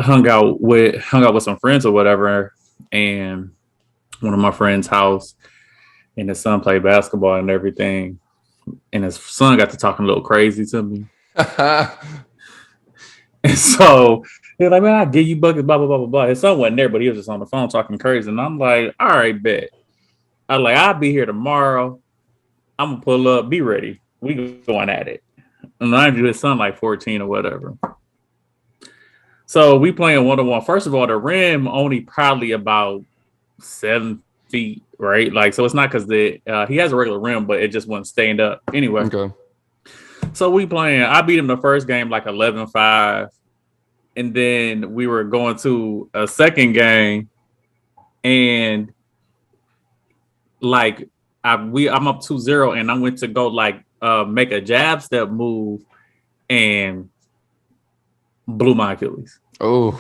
hung out with some friends or whatever, and one of my friends' house, and his son played basketball and everything, and his son got to talking a little crazy to me, and so he's like, "Man, I give you buckets, blah blah blah blah blah." His son wasn't there, but he was just on the phone talking crazy, and I'm like, "All right, bet." I like, "I'll be here tomorrow. I'm gonna pull up. Be ready. We going at it." And mind you, his son like 14 or whatever. So we playing 1-on-1. First of all, the rim only probably about 7 feet, right? Like, so it's not because he has a regular rim, but it just wasn't stand up anyway. Okay. So we playing. I beat him the first game like 11-5, and then we were going to a second game, and like I'm up 2-0, and I went to go like make a jab step move and blew my Achilles. Oh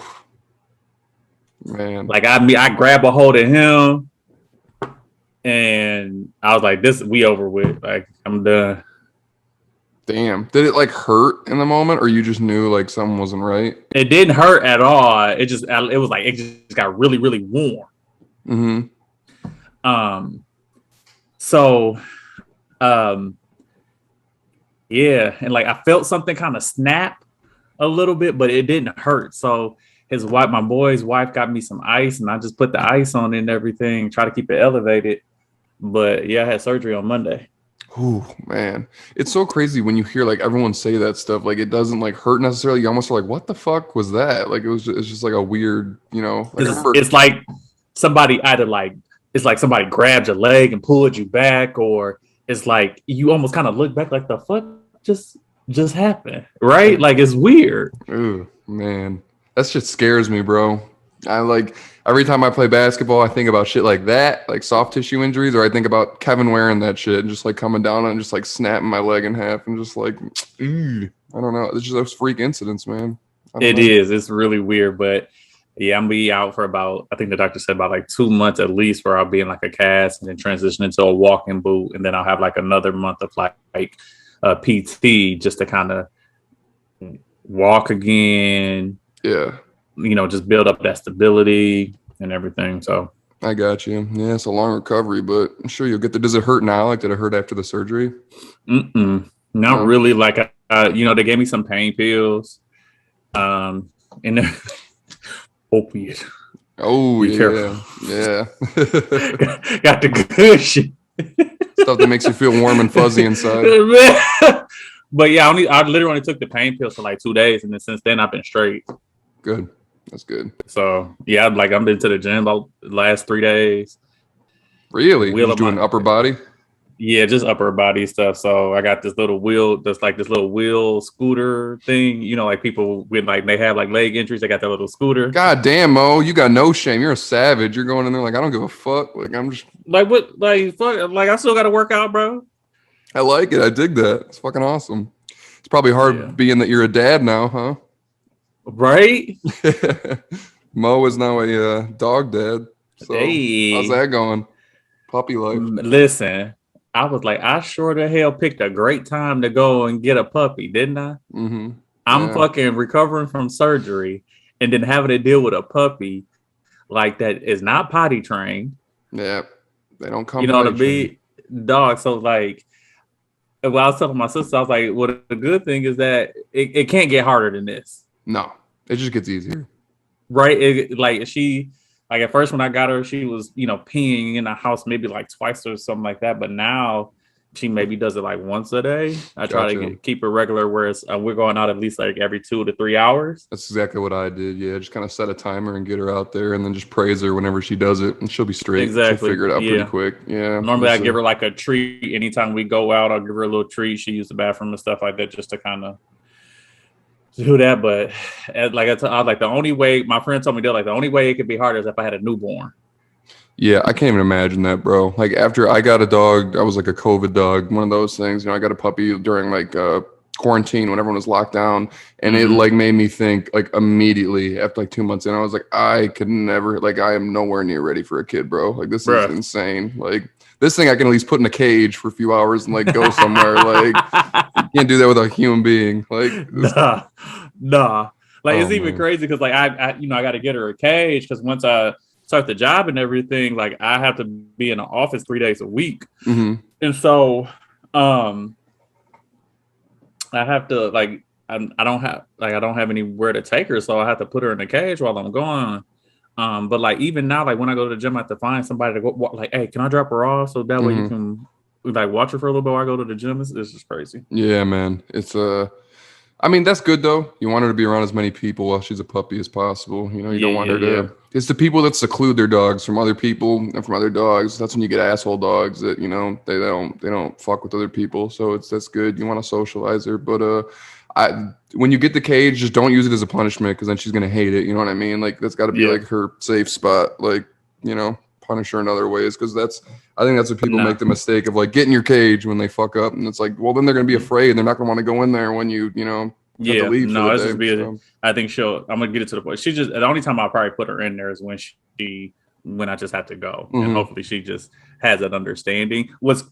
man. Like I grab a hold of him, and I was like, "This we over with. Like I'm done." Damn. Did it like hurt in the moment, or you just knew like something wasn't right? It didn't hurt at all. It was like it just got really really warm. Mm-hmm. So yeah, and like I felt something kind of snap a little bit, but it didn't hurt. So my boy's wife got me some ice, and I just put the ice on it and everything, try to keep it elevated. But yeah, I had surgery on Monday. Oh man, it's so crazy when you hear like everyone say that stuff. Like it doesn't like hurt necessarily. You almost are like, what the fuck was that? Like it's just like a weird, Like it's like somebody either like it's like somebody grabbed your leg and pulled you back, or it's like you almost kind of look back like the fuck just happened, right? Like it's weird. Oh man, that shit scares me, bro. I like every time I play basketball, I think about shit like that, like soft tissue injuries, or I think about Kevin wearing that shit and just like coming down and just like snapping my leg in half and just like, I don't know. It's just those freak incidents, man. It is. It's really weird, but yeah, I'm gonna be out for about, I think the doctor said about like 2 months at least, where I'll be in like a cast and then transition into a walking boot, and then I'll have like another month of like PT just to kind of walk again. Yeah. Just build up that stability and everything. So I got you. Yeah, it's a long recovery, but I'm sure you'll get there. Does it hurt now? Like, did it hurt after the surgery? Not really. Like, they gave me some pain pills. And opiate. Oh, Be yeah. careful. Yeah. Got the good shit. Stuff that makes you feel warm and fuzzy inside. But yeah, I literally only took the pain pills for like 2 days, and then since then I've been straight. Good. That's good. So yeah, like I've been to the gym about the last 3 days. Really? You're doing upper body? Yeah, just upper body stuff. So I got this little wheel, this little wheel scooter thing. Like people with like they have like leg injuries, they got that little scooter. God damn, Mo, you got no shame. You're a savage. You're going in there like I don't give a fuck. Like I'm just like what, like fuck, like I still got to work out, bro. I like it. I dig that. It's fucking awesome. It's probably hard being that you're a dad now, huh? Right. Mo is now a dog dad. So hey. How's that going? Puppy life. Listen, I was like, I sure the hell picked a great time to go and get a puppy, didn't I? Mm-hmm. I'm fucking recovering from surgery and then having to deal with a puppy like that is not potty trained. Yeah, they don't come. You know what I mean? Dog. So like, well, I was telling my sister, I was like, well, the good thing is that it can't get harder than this. No, it just gets easier. Right? Like at first when I got her, she was, peeing in the house maybe like twice or something like that. But now she maybe does it like once a day. I try to keep it regular, whereas we're going out at least like every 2 to 3 hours. That's exactly what I did. Yeah, just kind of set a timer and get her out there and then just praise her whenever she does it. And she'll be straight. Exactly. She'll figure it out pretty quick. Yeah. Normally I give her like a treat. Anytime we go out, I'll give her a little treat. She used the bathroom and stuff like that just to kind of do that. But like I was like, the only way, my friend told me that like the only way it could be harder is if I had a newborn. Yeah, I can't even imagine that, bro. Like after I got a dog, I was like a COVID dog, one of those things. I got a puppy during like quarantine when everyone was locked down, and it like made me think like immediately after like 2 months in, I was like, I could never, like I am nowhere near ready for a kid, bro. Like this is insane. Like this thing I can at least put in a cage for a few hours and like go somewhere. Like you can't do that with a human being. Like nah. Like Oh it's even man. crazy because like I got to get her a cage because once I start the job and everything, like I have to be in the office 3 days a week, Mm-hmm. and so um I have to like I don't have anywhere to take her, so I have to put her in a cage while I'm gone. But like even now, like when I go to the gym, I have to find somebody to go. Like, hey, can I drop her off so that way you Mm-hmm. can like watch her for a little bit while I go to the gym? It's just crazy. Yeah, man. It's I mean, that's good though. You want her to be around as many people while she's a puppy as possible. You know, you Yeah, don't want yeah, her yeah, to. It's the people that seclude their dogs from other people and from other dogs. That's when you get asshole dogs that they don't fuck with other people. So that's good. You want to socialize her, but I when you get the cage, just don't use it as a punishment because then she's gonna hate it. You know what I mean? Like that's got to be yeah. like her safe spot. Like punish her in other ways because I think that's what people make Nah. the mistake of like get in your cage when they fuck up, and it's like, well, then they're gonna be afraid. They're not gonna want to go in there when you have to Yeah, leave for no, the it's just day. be. So I think I'm gonna get it to the point. She just the only time I'll probably put her in there is when I just have to go, and hmm hopefully she just has that understanding. What's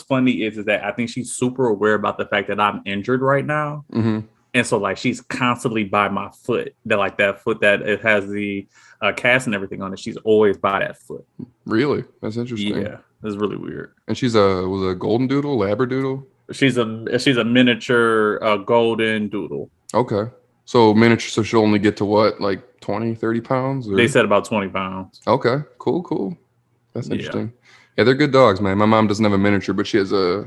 funny is that I think she's super aware about the fact that I'm injured right now, hmm and so like she's constantly by my foot. That foot that it has the cast and everything on it. She's always by that foot. Really, that's interesting. Yeah, it's really weird. And she's was a golden doodle, labradoodle. She's a miniature golden doodle. Okay, so miniature. So she'll only get to what, like 20, 30 pounds, They or said about 20 pounds. okay, cool, cool. That's Yeah. interesting. Yeah, they're good dogs, man. My mom doesn't have a miniature, but she has a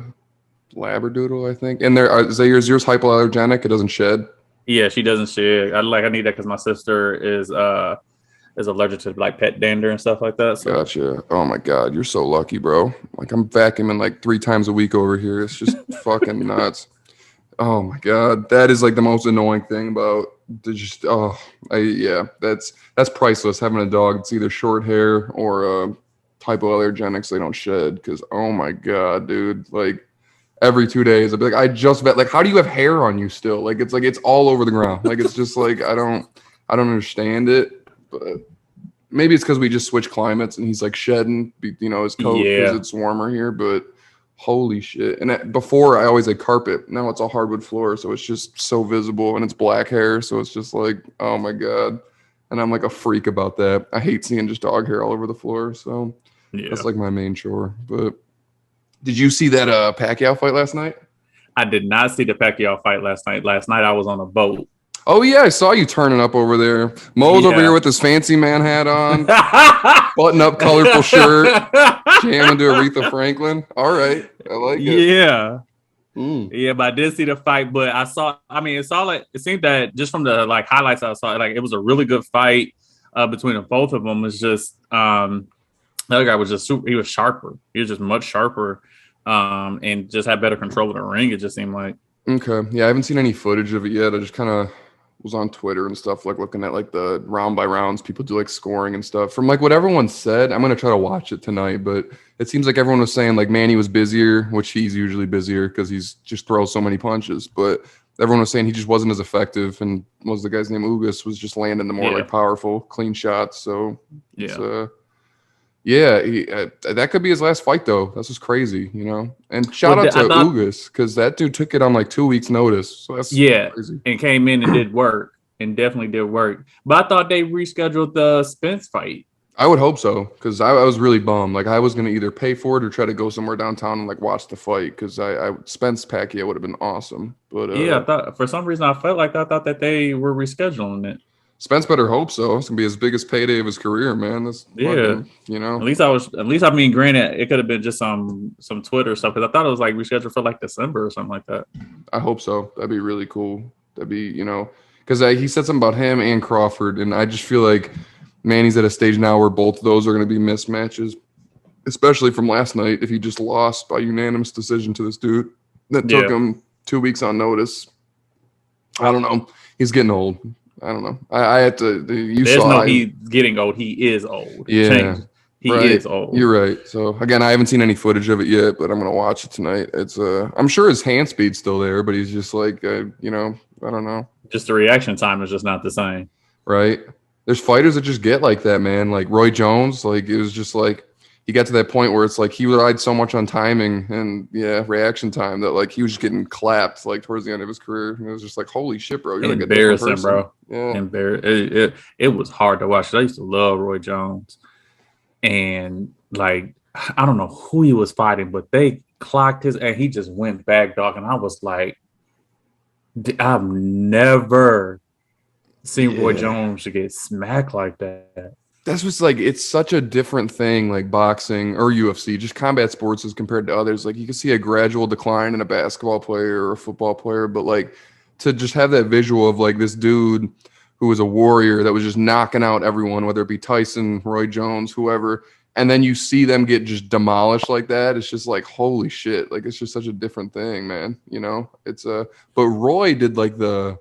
labradoodle, I think. And is that yours hypoallergenic? It doesn't shed. Yeah, she doesn't share. I need that because my sister is allergic to like pet dander and stuff like that. So Gotcha. Oh my God, you're so lucky, bro. Like I'm vacuuming like 3 times a week over here. It's just fucking nuts. Oh my God, that is like the most annoying thing about just yeah, that's priceless. Having a dog, it's either short hair or hypoallergenics. They don't shed because oh my God, dude, like every 2 days I'd be like, I just bet like how do you have hair on you still? Like it's all over the ground. Like it's just like I don't understand it, but maybe it's because we just switched climates and he's like shedding, his coat because yeah, it's warmer here. But holy shit! And before I always had carpet. Now it's a hardwood floor, so it's just so visible and it's black hair, so it's just like oh my God. And I'm like a freak about that. I hate seeing just dog hair all over the floor. So that's yeah. like my main chore. But did you see that Pacquiao fight last night? I did not see the Pacquiao fight last night. Last night I was on a boat. Oh yeah, I saw you turning up over there. Mo's over here Yeah. with his fancy man hat on, button up, colorful shirt, jamming to Aretha Franklin. All right, I like it. Yeah. Mm. Yeah, but I did see the fight, but it seemed that just from the like highlights I saw, like it was a really good fight between the both of them. It's just the other guy was just super, he was sharper. He was just much sharper and just had better control of the ring, it just seemed like. Okay, yeah, I haven't seen any footage of it yet. I just kind of was on Twitter and stuff, like looking at like the round by rounds. People do like scoring and stuff. From like what everyone said, I'm gonna try to watch it tonight, but it seems like everyone was saying like Manny was busier, which he's usually busier because he's just throws so many punches. But everyone was saying he just wasn't as effective, and what was the guy's name? Ugas was just landing the more Yeah. like powerful, clean shots. So it's Yeah. yeah, that could be his last fight though. That's just crazy, And shout Well, out to I thought, Ugas because that dude took it on like 2 weeks' notice. So that's yeah, crazy. and came in and did work and definitely did work. But I thought they rescheduled the Spence fight. I would hope so because I was really bummed. Like I was gonna either pay for it or try to go somewhere downtown and like watch the fight because I Spence Pacquiao would have been awesome. But Yeah, I thought for some reason I thought that they were rescheduling it. Spence better hope so. It's gonna be his biggest payday of his career, man. That's Yeah. fucking, At least granted, it could have been just some Twitter stuff because I thought it was like rescheduled for like December or something like that. I hope so. That'd be really cool. That'd be, because he said something about him and Crawford, and I just feel like Manny's at a stage now where both of those are going to be mismatches, especially from last night. If he just lost by unanimous decision to this dude that took him 2 weeks on notice, I don't know. He's getting old. I don't know. I had to. He's getting old. He is old. Yeah. He right. is old. You're right. So again, I haven't seen any footage of it yet, but I'm gonna watch it tonight. It's I'm sure his hand speed's still there, but he's just like I don't know. Just the reaction time is just not the same. Right. There's fighters that just get like that, man. Like Roy Jones, like it was just like he got to that point where it's like he relied so much on timing and reaction time that like he was just getting clapped like towards the end of his career. And it was just like, holy shit, bro, you're like a different person, bro. Yeah, it was hard to watch. I used to love Roy Jones, and like I don't know who he was fighting, but they clocked his and he just went back, dog. And I was like, I've never seen Roy Jones get smacked like that. That's what's like, it's such a different thing, like boxing or UFC, just combat sports as compared to others. Like you can see a gradual decline in a basketball player or a football player, but like to just have that visual of like this dude who was a warrior that was just knocking out everyone, whether it be Tyson, Roy Jones, whoever, and then you see them get just demolished like that. It's just like, holy shit. Like it's just such a different thing, man. You know, but Roy did like the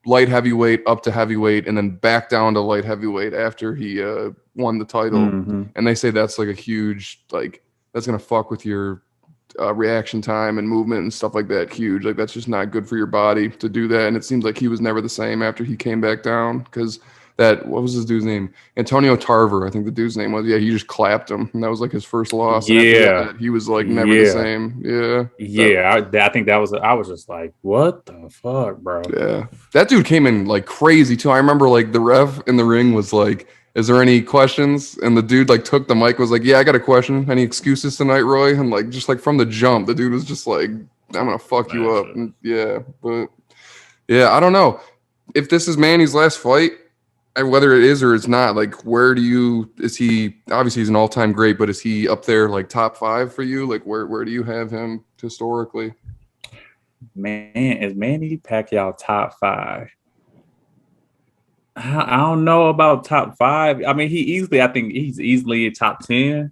light heavyweight up to heavyweight and then back down to light heavyweight after he won the title. And they say that's like a huge, like that's going to fuck with your reaction time and movement and stuff like that. Huge. Like that's just not good for your body to do that. And it seems like he was never the same after he came back down because what was his dude's name? Antonio Tarver, I think the dude's name was. Yeah, he just clapped him, and that was like his first loss. And after that, he was like never the same. I think that was. I was just like, what the fuck, bro? Yeah, that dude came in like crazy too. I remember like the ref in the ring was like, "Is there any questions?" And the dude like took the mic, was like, "Yeah, I got a question. Any excuses tonight, Roy?" And like just like from the jump, the dude was just like, "I'm gonna fuck you up." And, but I don't know if this is Manny's last fight. And whether it is or it's not, like, is he, obviously he's an all-time great, but is he up there, like, top 5 for you? Like, where do you have him historically? Man, is Manny Pacquiao top 5? I don't know about top 5. I mean, I think he's easily top 10.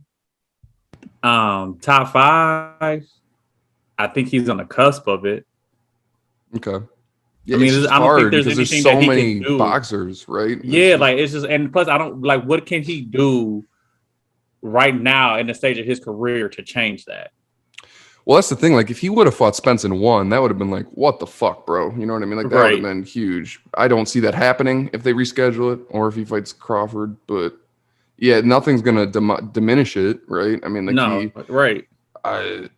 Top 5, I think he's on the cusp of it. Okay. Yeah, I mean, it's I don't think there's because anything there's so that he many can do. boxers, right? Yeah, like it's just, and plus I don't like what can he do right now in the stage of his career to change that? Well, that's the thing. Like, if he would have fought Spence and won, that would have been like, what the fuck, bro? You know what I mean? Like, that would have been huge. I don't see that happening if they reschedule it or if he fights Crawford. But yeah, nothing's gonna diminish it, right? I mean, like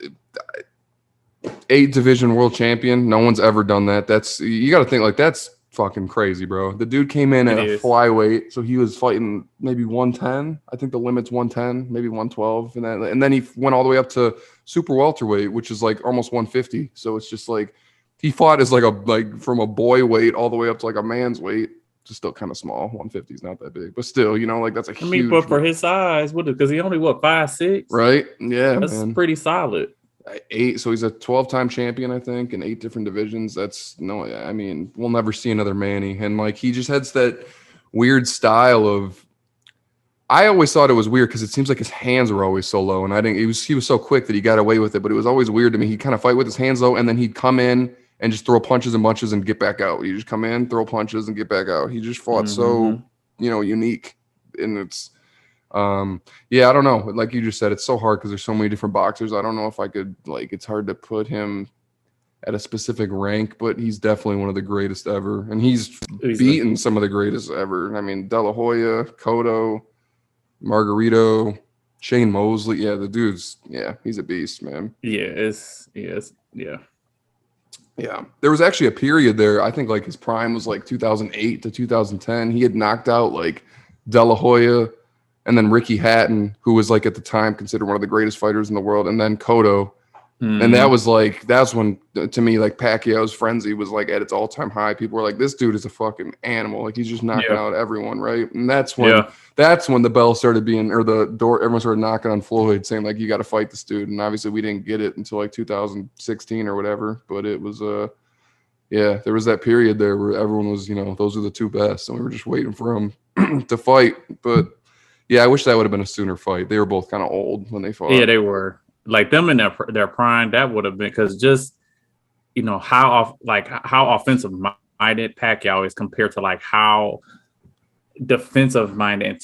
8 division world champion. No one's ever done that. You got to think like that's fucking crazy, bro. The dude came in at a flyweight, so he was fighting maybe 110. I think the limit's 110, maybe 112, and then he went all the way up to super welterweight, which is like almost 150. So it's just like he fought as like from a boy weight all the way up to like a man's weight. Just still kind of small. 150 is not that big, but still, you know, like that's huge. I mean, but for his size, because he only 5'6", right? Yeah, that's pretty solid. 8, so he's a 12-time champion, I think, in 8 different divisions. I mean, we'll never see another Manny. And like he just has that weird style of. I always thought it was weird because it seems like his hands were always so low, and I think he was so quick that he got away with it. But it was always weird to me. He'd kind of fight with his hands low, and then he'd come in and just throw punches and bunches and get back out. He just come in, throw punches, and get back out. He just fought so unique, and it's. I don't know. Like you just said, it's so hard because there's so many different boxers. I don't know if I could it's hard to put him at a specific rank, but he's definitely one of the greatest ever. And he's beaten some of the greatest ever. I mean, De La Hoya, Cotto, Margarito, Shane Mosley. Yeah, the dude's, he's a beast, man. Yeah. There was actually a period there. I think like his prime was like 2008 to 2010. He had knocked out like De La Hoya, and then Ricky Hatton, who was like at the time considered one of the greatest fighters in the world, and then Cotto. And that's when, to me, like Pacquiao's frenzy was like at its all-time high. People were like, this dude is a fucking animal. Like he's just knocking out everyone, right? And that's when the bell started or the door, everyone started knocking on Floyd saying like, you got to fight this dude. And obviously we didn't get it until like 2016 or whatever, but it was, there was that period there where everyone was, those are the 2 best. And we were just waiting for them to fight. But I wish that would have been a sooner fight. They were both kind of old when they fought. Yeah, they were. Like them in their prime, that would have been because just how offensive minded Pacquiao is compared to like how defensive minded and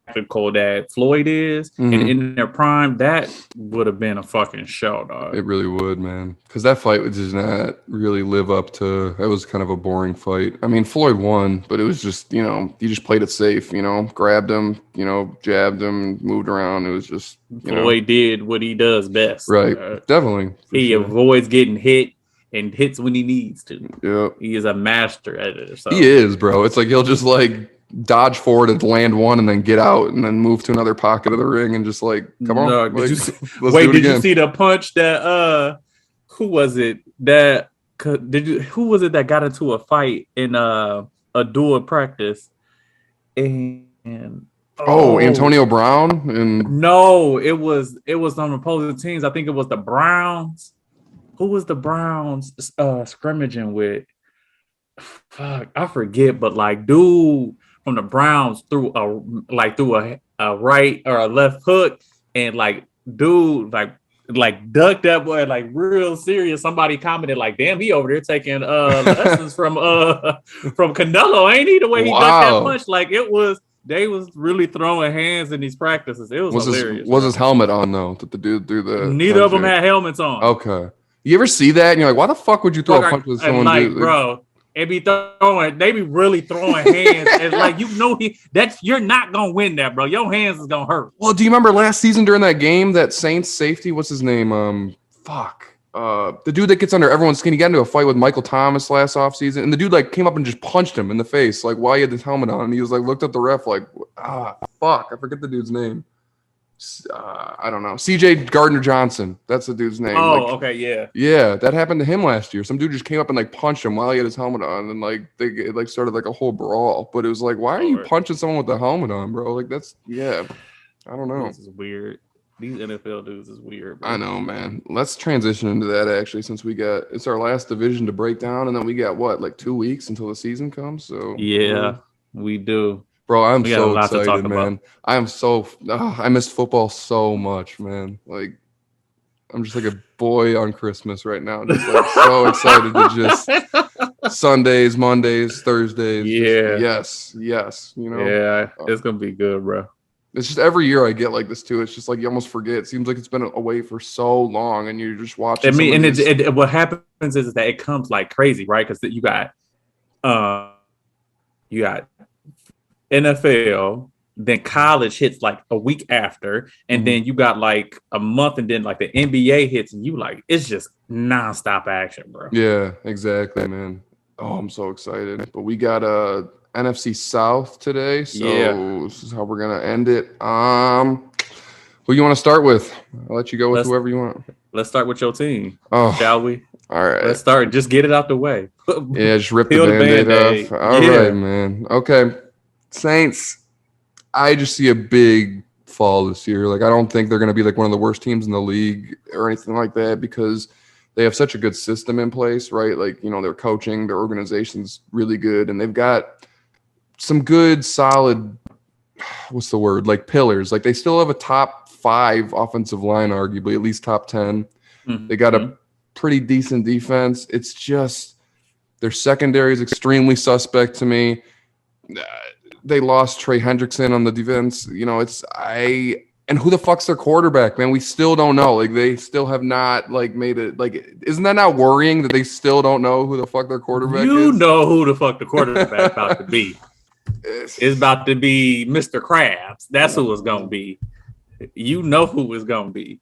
spectacle that Floyd is, and in their prime, that would have been a fucking show, dog. It really would, man. Because that fight does not really live up to. That was kind of a boring fight. I mean, Floyd won, but it was just, you know, he just played it safe. You know, grabbed him, you know, jabbed him, moved around. It was just Floyd did what he does best. Right, definitely. He avoids getting hit and hits when he needs to. Yeah, he is a master at it. So. He is, bro. It's like he'll just like dodge forward and land one and then get out and then move to another pocket of the ring and just like, come on. Like, did you see the punch that who was it that got into a fight in a duel practice and Antonio Brown? And no, it was on opposing teams. I think it was the Browns. Who was the Browns scrimmaging with? Fuck, I forget, but like dude from the Browns threw a right or a left hook, and like dude like ducked that boy like real serious. Somebody commented like, "Damn, he over there taking lessons from Canelo, ain't he?" The way he ducked that punch, like they was really throwing hands in these practices. It was hilarious. Was his helmet on though? That the dude threw the. Neither of them had helmets on. Okay, you ever see that and you're like, why the fuck would you throw a punch with someone? Like, bro. They be really throwing hands, and like you're not gonna win that, bro. Your hands is gonna hurt. Well, do you remember last season during that game that Saints safety? What's his name? The dude that gets under everyone's skin. He got into a fight with Michael Thomas last offseason, and the dude like came up and just punched him in the face, like while he had his helmet on, and he was like looked at the ref like, fuck, I forget the dude's name. I don't know. CJ Gardner-Johnson. That's the dude's name. Oh, like, okay, yeah. Yeah, that happened to him last year. Some dude just came up and like punched him while he had his helmet on, and like it like started like a whole brawl. But it was like, why are you punching someone with the helmet on, bro? Like that's I don't know. This is weird. These NFL dudes is weird, bro. I know, man. Let's transition into that actually, since it's our last division to break down, and then we got like 2 weeks until the season comes. So yeah, we do. Bro, I'm so excited, man. I miss football so much, man. Like, I'm just like a boy on Christmas right now. Just like so excited to just Sundays, Mondays, Thursdays. Yeah. Yes. You know? Yeah, it's going to be good, bro. It's just every year I get like this too. It's just like you almost forget. It seems like it's been away for so long and you're just watching. I mean, and what happens is that it comes like crazy, right? Because you got NFL, then college hits like a week after, and then you got like a month, and then like the NBA hits, and you like it's just nonstop action, bro. Yeah, exactly, man. Oh, I'm so excited. But we got NFC South today, so This is how we're gonna end it. Who you want to start with? I'll let you go with whoever you want. Let's start with your team. Shall we? All right. Let's start. Just get it out the way. Yeah, just rip the Band-Aid off. All right, man. Okay. Saints, I just see a big fall this year. Like, I don't think they're going to be like one of the worst teams in the league or anything like that because they have such a good system in place, right? Like, you know, their coaching, their organization's really good, and they've got some good, solid, what's the word? Like pillars. Like, they still have a top 5 offensive line, arguably, at least top 10. Mm-hmm. They got a pretty decent defense. It's just their secondary is extremely suspect to me. They lost Trey Hendrickson on the defense. You know, and who the fuck's their quarterback, man? We still don't know. Like, they still have not like made it. Like, isn't that not worrying that they still don't know who the fuck their quarterback is? You know who the fuck the quarterback about to be. It's about to be Mr. Krabs. That's who it's gonna be. You know who it's gonna be.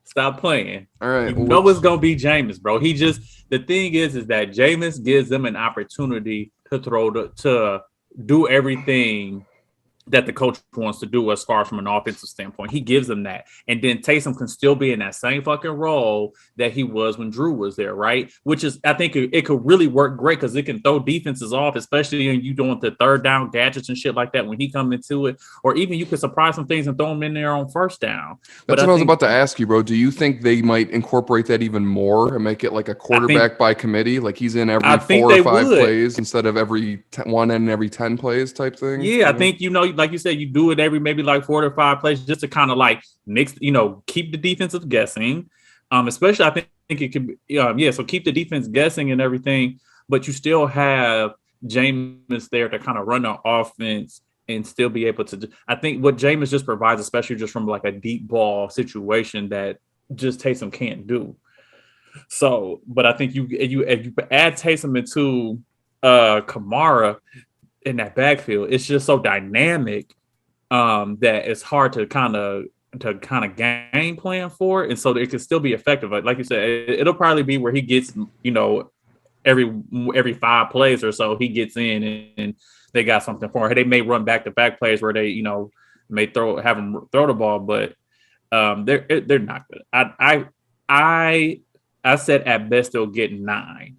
Stop playing. All right. You know it's gonna be Jameis, bro. The thing is that Jameis gives them an opportunity to do everything that the coach wants to do as far as from an offensive standpoint. He gives them that. And then Taysom can still be in that same fucking role that he was when Drew was there, right? Which is, I think it could really work great because it can throw defenses off, especially when you doing the third down gadgets and shit like that when he come into it. Or even you could surprise some things and throw them in there on first down. That's what I was about to ask you, bro. Do you think they might incorporate that even more and make it like a quarterback by committee? Like he's in every 4 or 5 plays instead of every 1 in every 10 plays type thing? Yeah, I think, like you said, you do it every maybe like 4 to 5 plays just to kind of like mix, keep the defensive guessing. Especially I think it could be, so keep the defense guessing and everything, but you still have Jameis there to kind of run the offense and still be able to. I think what Jameis just provides, especially just from like a deep ball situation, that just Taysom can't do. So, but I think if you add Taysom into Kamara in that backfield, it's just so dynamic that it's hard to kind of game plan for it, and so it can still be effective. Like you said, it'll probably be where he gets, every 5 plays or so he gets in and they got something for him. They may run back to back plays where they may have him throw the ball, but they're not good. I said at best they'll get 9.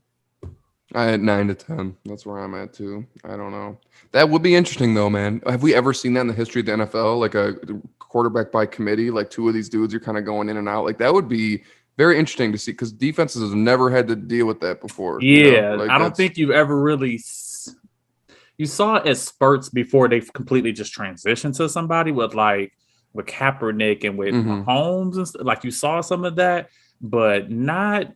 I had 9 to 10. That's where I'm at too. I don't know. That would be interesting though, man. Have we ever seen that in the history of the NFL? Like a quarterback by committee, like 2 of these dudes are kind of going in and out. Like that would be very interesting to see because defenses have never had to deal with that before. Yeah, Like I don't think you've ever really. You saw it as spurts before they completely just transitioned to somebody with Kaepernick and with Mahomes and stuff. Like you saw some of that, but not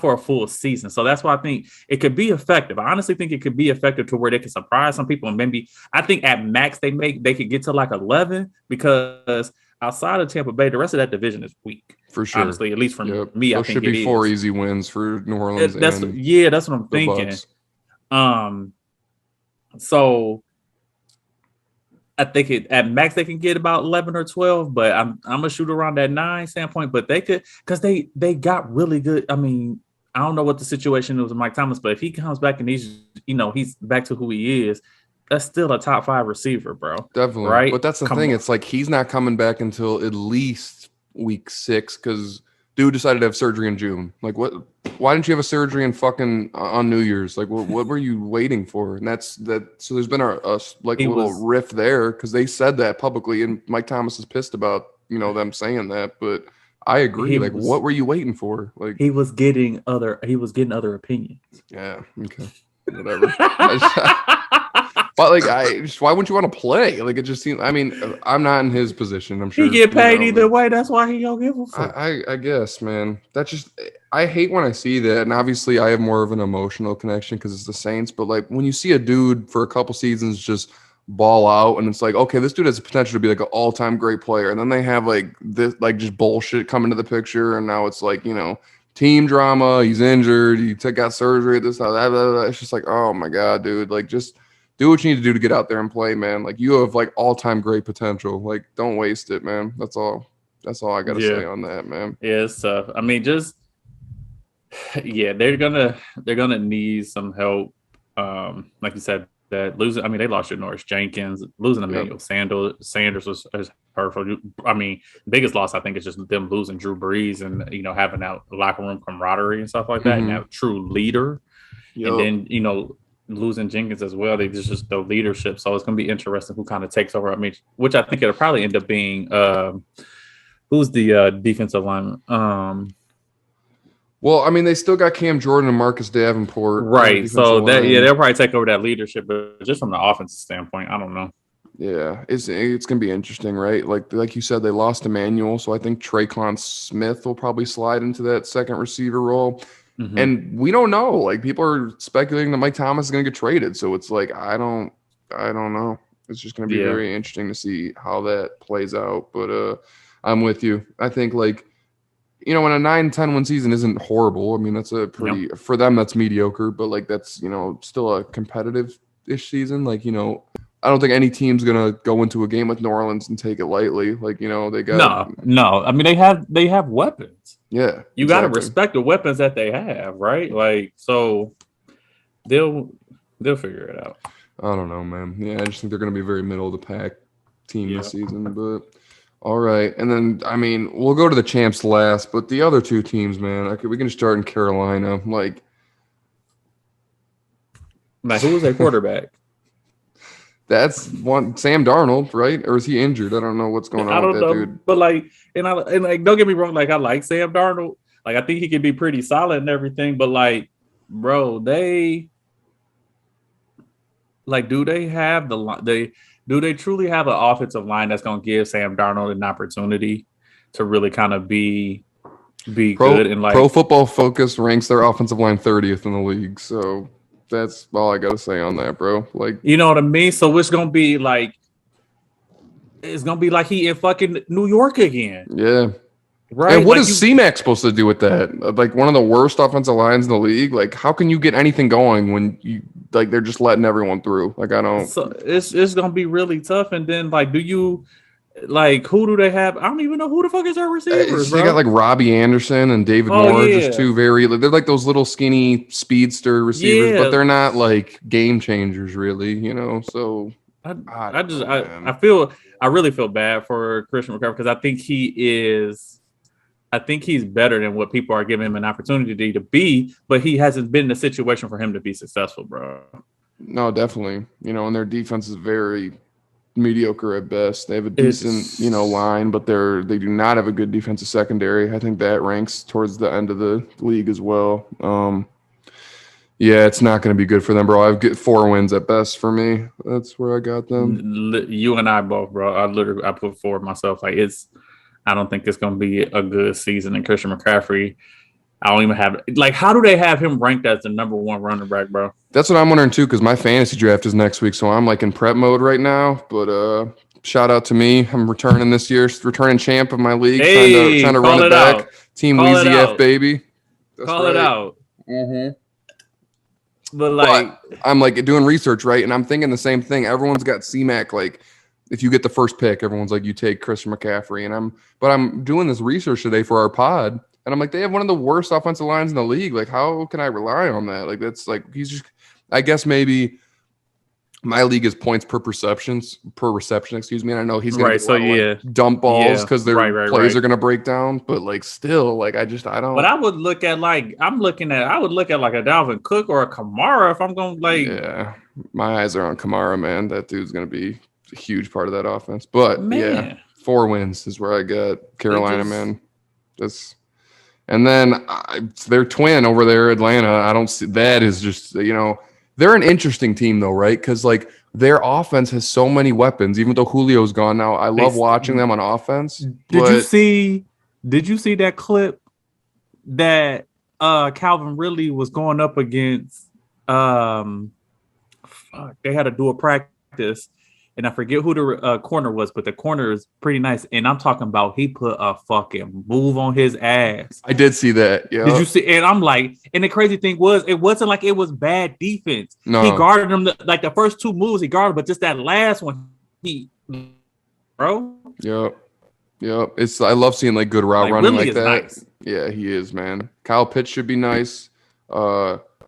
for a full season. So that's why I think it could be effective. I honestly think it could be effective to where they can surprise some people. And maybe I think at max they could get to like 11 because outside of Tampa Bay, the rest of that division is weak. For sure. Honestly, at least for me, I think should be 4 easy wins for New Orleans. That's what I'm thinking. So I think at max they can get about 11 or 12, but I'm gonna shoot around that 9 standpoint. But they could because they got really good. I mean, I don't know what the situation is with Mike Thomas, but if he comes back and he's back to who he is, that's still a top 5 receiver, bro. Definitely, right? But that's the thing. It's like he's not coming back until at least week 6 because dude decided to have surgery in June. Like what? Why didn't you have a surgery in fucking on New Year's? Like what were you waiting for? And that's that. So there's been a little rift there because they said that publicly, and Mike Thomas is pissed about them saying that. But I agree. What were you waiting for? Like he was getting other opinions. Yeah. Okay. Whatever. But why wouldn't you want to play? Like it just seems. I mean, I'm not in his position. I'm sure he get paid either way. That's why he don't give a fuck. I guess, man. That's just. I hate when I see that, and obviously I have more of an emotional connection because it's the Saints. But like when you see a dude for a couple seasons just ball out, and it's like, okay, this dude has the potential to be like an all-time great player, and then they have like this just bullshit come into the picture, and now it's like team drama. He's injured. He got surgery. This, that, that. It's just like, oh my god, dude. Like just. Do what you need to do to get out there and play, man. Like you have like all-time great potential. Like don't waste it, man. That's all I gotta say on that, man. Yeah, it's tough. I mean, they're gonna need some help. Like you said, that losing. I mean, they lost Janoris Jenkins, losing Emmanuel Sanders was hurtful. I mean, biggest loss I think is just them losing Drew Brees and having that locker room camaraderie and stuff like that, and that true leader. Yep. And then losing Jenkins as well. They just the leadership. So it's going to be interesting who kind of takes over. I mean, which I think it'll probably end up being who's the defensive lineman. Well, I mean, they still got Cam Jordan and Marcus Davenport. Right. So they'll probably take over that leadership, but just from the offensive standpoint, I don't know. Yeah, it's going to be interesting, right? Like you said, they lost Emmanuel, so I think Traquan Smith will probably slide into that second receiver role. Mm-hmm. And we don't know. Like people are speculating that Mike Thomas is going to get traded. So it's like I don't know. It's just going to be very interesting to see how that plays out. But I'm with you. I think when a 9-10 win season isn't horrible. I mean that's a pretty for them that's mediocre. But that's still a competitive-ish season. I don't think any team's gonna go into a game with New Orleans and take it lightly. They got no. I mean they have weapons. Yeah, you got to respect the weapons that they have, right? So they'll figure it out. I don't know, man. Yeah, I just think they're gonna be a very middle of the pack team this season. But all right, and then I mean we'll go to the champs last, but the other 2 teams, man. Okay, we can start in Carolina. Who was their quarterback? That's one Sam Darnold, right? Or is he injured? I don't know what's going on with that dude. But don't get me wrong, I like Sam Darnold. I think he could be pretty solid and everything, but bro, do they have do they truly have an offensive line that's gonna give Sam Darnold an opportunity to really kind of be good and Pro Football Focus ranks their offensive line 30th in the league, so That's all I gotta say on that, bro. Like, You know what I mean? So it's gonna be like he in fucking New York again, yeah. right? And what Like is C-Mac supposed to do with that? Like one of the worst offensive lines in the league. Like, how can you get anything going when you like they're just letting everyone through? Like, I don't. so it's gonna be really tough. And then like, do you like who do they have? I don't even know who the fuck is their receivers, They got bro. like Robbie Anderson and David Oh Moore, just yeah, two very. They're like those little skinny speedster receivers, but yeah. they're not like game changers, really. You know, so I I I don't just know, man. I really feel bad for Christian McCaffrey because I think he is. I think he's better than what people are giving him an opportunity to be, but he hasn't been in a situation for him to be successful, bro. No, definitely. You know, and their defense is very mediocre at best. They have a decent, It's line, but they do not have a good defensive secondary. I think that ranks towards the end of the league as well. Yeah, it's not going to be good for them, bro. I've get 4 wins at best for me. That's where I got them. you and I both, bro. I put forward myself like it's. I don't think it's going to be a good season. And Christian McCaffrey, I don't even have like. How do they have him ranked as the number one running back, bro? That's what I'm wondering too, because my fantasy draft is next week, so I'm like in prep mode right now. But shout out to me. I'm returning this year, returning champ of my league, trying Hey, to run call it it back. out. Team Call it Wheezy F out. baby. That's Call it right. out. Mm-hmm. But But like, I'm like doing research, right? And I'm thinking the same thing. Everyone's got C-Mac. Like, if you get the first pick, everyone's like, you take Christian McCaffrey. But I'm doing this research today for our pod, and I'm like, they have one of the worst offensive lines in the league. Like, how can I rely on that? Like, that's like he's just. I guess maybe my league is points per reception. Excuse me. And I know he's gonna right. get a So lot of like yeah, dump balls yeah, because their plays right. are gonna break down. But like, still, like, I But don't. I would look at like I would look at like a Dalvin Cook or a Kamara if I'm going to like Yeah, my eyes are on Kamara, man. That dude's gonna be a huge part of that offense. But yeah, man. 4 wins is where I got It Carolina, just man. That's and then their twin over there, Atlanta. I don't see that is just they're an interesting team though, right? Because like their offense has so many weapons. Even though Julio's gone now, I they love watching them on offense. did you But see that clip that Calvin Ridley was going up against they had to do a practice and I forget who the corner was, but the corner is pretty nice. And I'm talking about he put a fucking move on his ass. I did see that. Yeah. Did you see? And I'm like, and the crazy thing was, it wasn't like it was bad defense. He No. guarded him like the first 2 moves he guarded, but just that last one, bro. Yep. Yep. I love seeing like good route Like running Ridley like is that. nice. Yeah, he is, man. Kyle Pitts should be nice.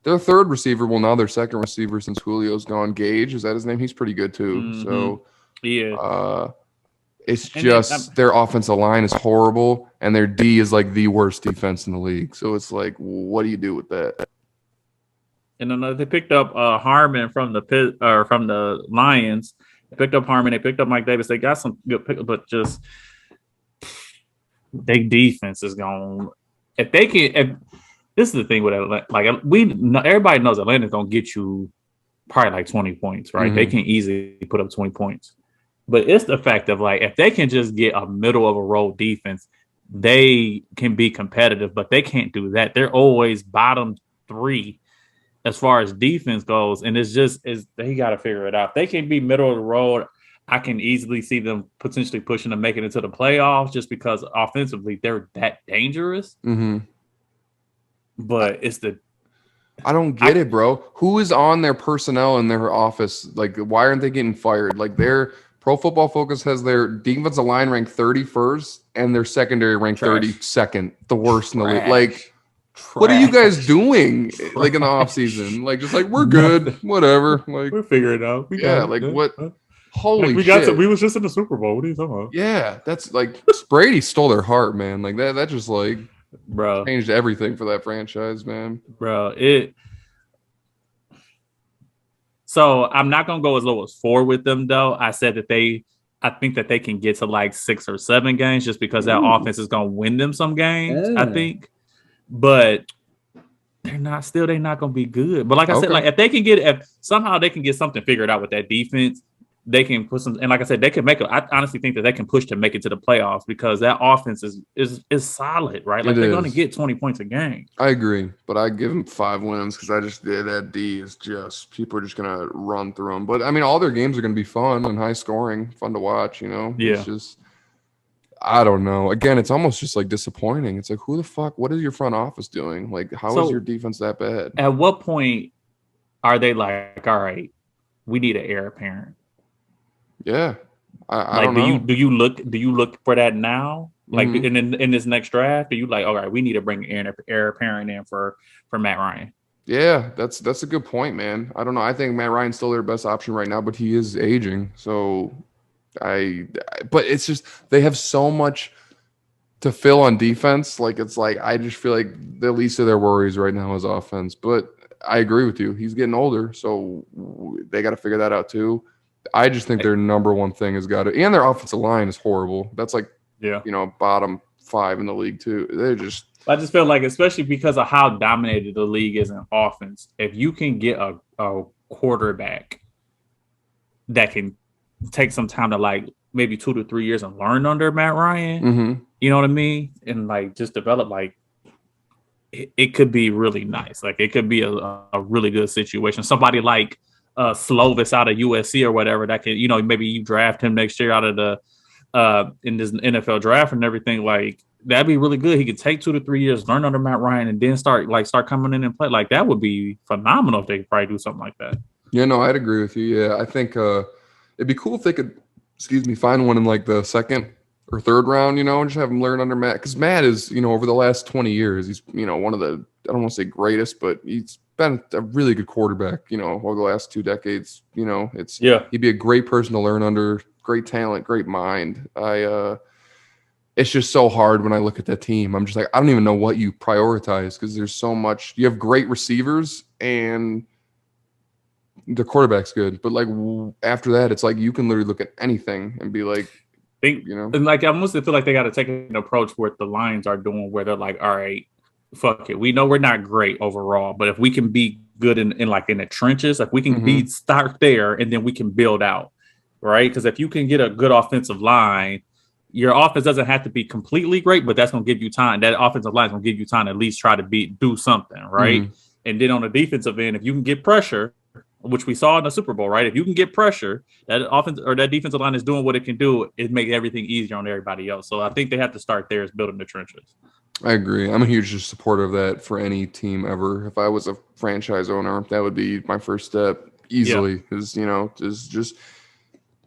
Their third receiver, well, now their second receiver since Julio's gone. Gage, is that his name? He's pretty good too. Mm-hmm. So Yeah. it's And just their offensive line is horrible, and their D is like the worst defense in the league. So it's like, what do you do with that? And then they picked up Harmon from the Lions. They picked up Harmon. They picked up Mike Davis. They got some good pickups, but just their defense is gone. If they can, this is the thing with Atlanta. Like everybody knows Atlanta's gonna get you probably like 20 points, right? Mm-hmm. They can easily put up 20 points. But it's the fact of like if they can just get a middle of a road defense, they can be competitive, but they can't do that. They're always bottom 3 as far as defense goes, and they got to figure it out. They can be middle of the road. I can easily see them potentially pushing to make it into the playoffs just because offensively they're that dangerous. Mm-hmm. But I don't get it, bro. Who is on their personnel in their office? Like, why aren't they getting fired? Like, their Pro Football Focus has their defensive line ranked 31st and their secondary ranked 32nd, the worst in the league. Like, what are you guys doing? Like in the offseason? Like, just like we're good, whatever. Like, we're figuring it out. What? Holy shit! We was just in the Super Bowl. What are you talking about? Yeah, that's like Brady stole their heart, man. Like that just like bro changed everything for that franchise, man. Bro, So I'm not gonna go as low as 4 with them though. I said that I think that they can get to like 6 or 7 games just because that offense is gonna win them some games. I think, but they're not gonna be good. But like I said, like if somehow they can get something figured out with that defense, they can put some, and like I said, they can make it. I honestly think that they can push to make it to the playoffs because that offense is solid, right? Like they're going to get 20 points a game. I agree, but I give them 5 wins because I just that D is just people are just going to run through them. But I mean, all their games are going to be fun and high scoring, fun to watch. You know, Yeah. It's just I don't know. Again, it's almost just like disappointing. It's like who the fuck? What is your front office doing? Like, how is your defense that bad? At what point are they like, all right, we need an heir apparent? Yeah, I like, don't know. Do you look for that now? Like in this next draft, are you like, all right, we need to bring heir apparent in for Matt Ryan? Yeah, that's a good point, man. I don't know. I think Matt Ryan's still their best option right now, but he is aging. So but it's just they have so much to fill on defense. Like it's like I just feel like the least of their worries right now is offense. But I agree with you. He's getting older, so they got to figure that out too. I just think their number one thing has got to, and their offensive line is horrible. That's like, bottom 5 in the league too. I just feel like, especially because of how dominated the league is in offense, if you can get a quarterback that can take some time to like maybe 2 to 3 years and learn under Matt Ryan, you know what I mean? And like just develop, like it could be really nice. Like it could be a really good situation. Somebody like Slovis out of USC or whatever that can, maybe you draft him next year out of the in this NFL draft and everything. Like that'd be really good. He could take 2 to 3 years, learn under Matt Ryan, and then start coming in and play. Like that would be phenomenal if they could probably do something like that. Yeah, no, I'd agree with you. Yeah, I think it'd be cool if they could, find one in like the 2nd or 3rd round, and just have him learn under Matt. Because Matt is, over the last 20 years, he's, one of the, I don't want to say greatest, but he's been a really good quarterback, over the last 2 decades. He'd be a great person to learn under, great talent, great mind. It's just so hard when I look at that team. I'm just like, I don't even know what you prioritize because there's so much. You have great receivers and the quarterback's good, but like after that, it's like you can literally look at anything and be like, and like I almost feel like they got to take an approach where the Lions are doing, where they're like, all right, fuck it, we know we're not great overall, but if we can be good in the trenches, like we can start there and then we can build out, right? Because if you can get a good offensive line, your offense doesn't have to be completely great, but that's going to give you time. That offensive line is going to give you time to at least try to do something, right? And then on the defensive end, if you can get pressure, which we saw in the Super Bowl, right? If you can get pressure, that offense or that defensive line is doing what it can do. It makes everything easier on everybody else. So I think they have to start there, is building the trenches. I agree. I'm a huge supporter of that for any team ever. If I was a franchise owner, that would be my first step easily. Because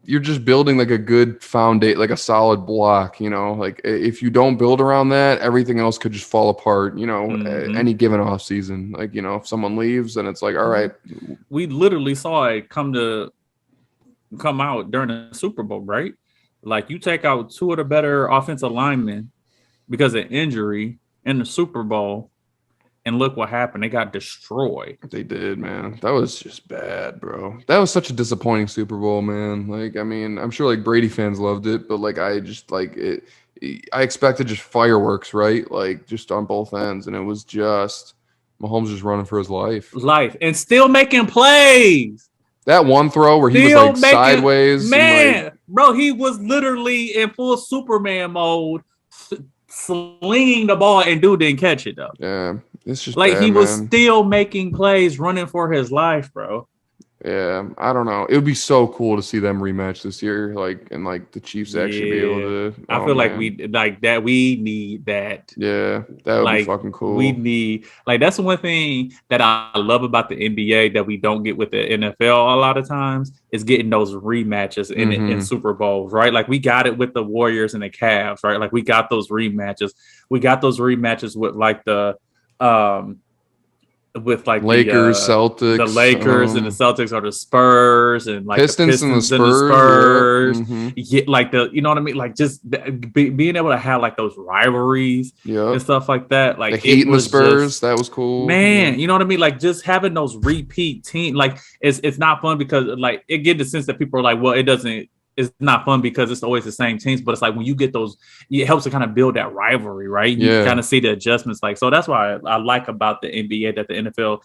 you're just building like a good foundation, like a solid block. Like if you don't build around that, everything else could just fall apart. Any given off season, like if someone leaves, then it's like, all right. We literally saw it come out during the Super Bowl, right? Like you take out 2 of the better offensive linemen because of injury in the Super Bowl, and look what happened. They got destroyed. They did, man. That was just bad, bro. That was such a disappointing Super Bowl, man. Like, I mean, I'm sure like Brady fans loved it, but like I just like it. I expected just fireworks, right? Like just on both ends, and it was just Mahomes just running for his life, and still making plays. That one throw where he was like sideways, man, bro, he was literally in full Superman mode, slinging the ball, and dude didn't catch it though. Yeah, it's just like bad, he was still making plays, running for his life, bro. Yeah, I don't know. It would be so cool to see them rematch this year, and the Chiefs actually be able to. I feel like we need that. Yeah, that would be fucking cool. We need that's the one thing that I love about the NBA that we don't get with the NFL a lot of times is getting those rematches in Super Bowls, right? Like we got it with the Warriors and the Cavs, right? Like we got those rematches. We got those rematches with with Lakers, Celtics, the Lakers and the Celtics, or the Spurs and Pistons and the Spurs. Yeah, you know what I mean? Like just being able to have like those rivalries and stuff like that. Like the Heat and the Spurs, that was cool, man. You know what I mean? Like just having those repeat teams, like it's not fun because like it gives the sense that people are like, well, it doesn't it's not fun because it's always the same teams, but it's like when you get those, it helps to kind of build that rivalry, right? You Yeah. kind of see the adjustments, like so. That's why I like about the NBA that the NFL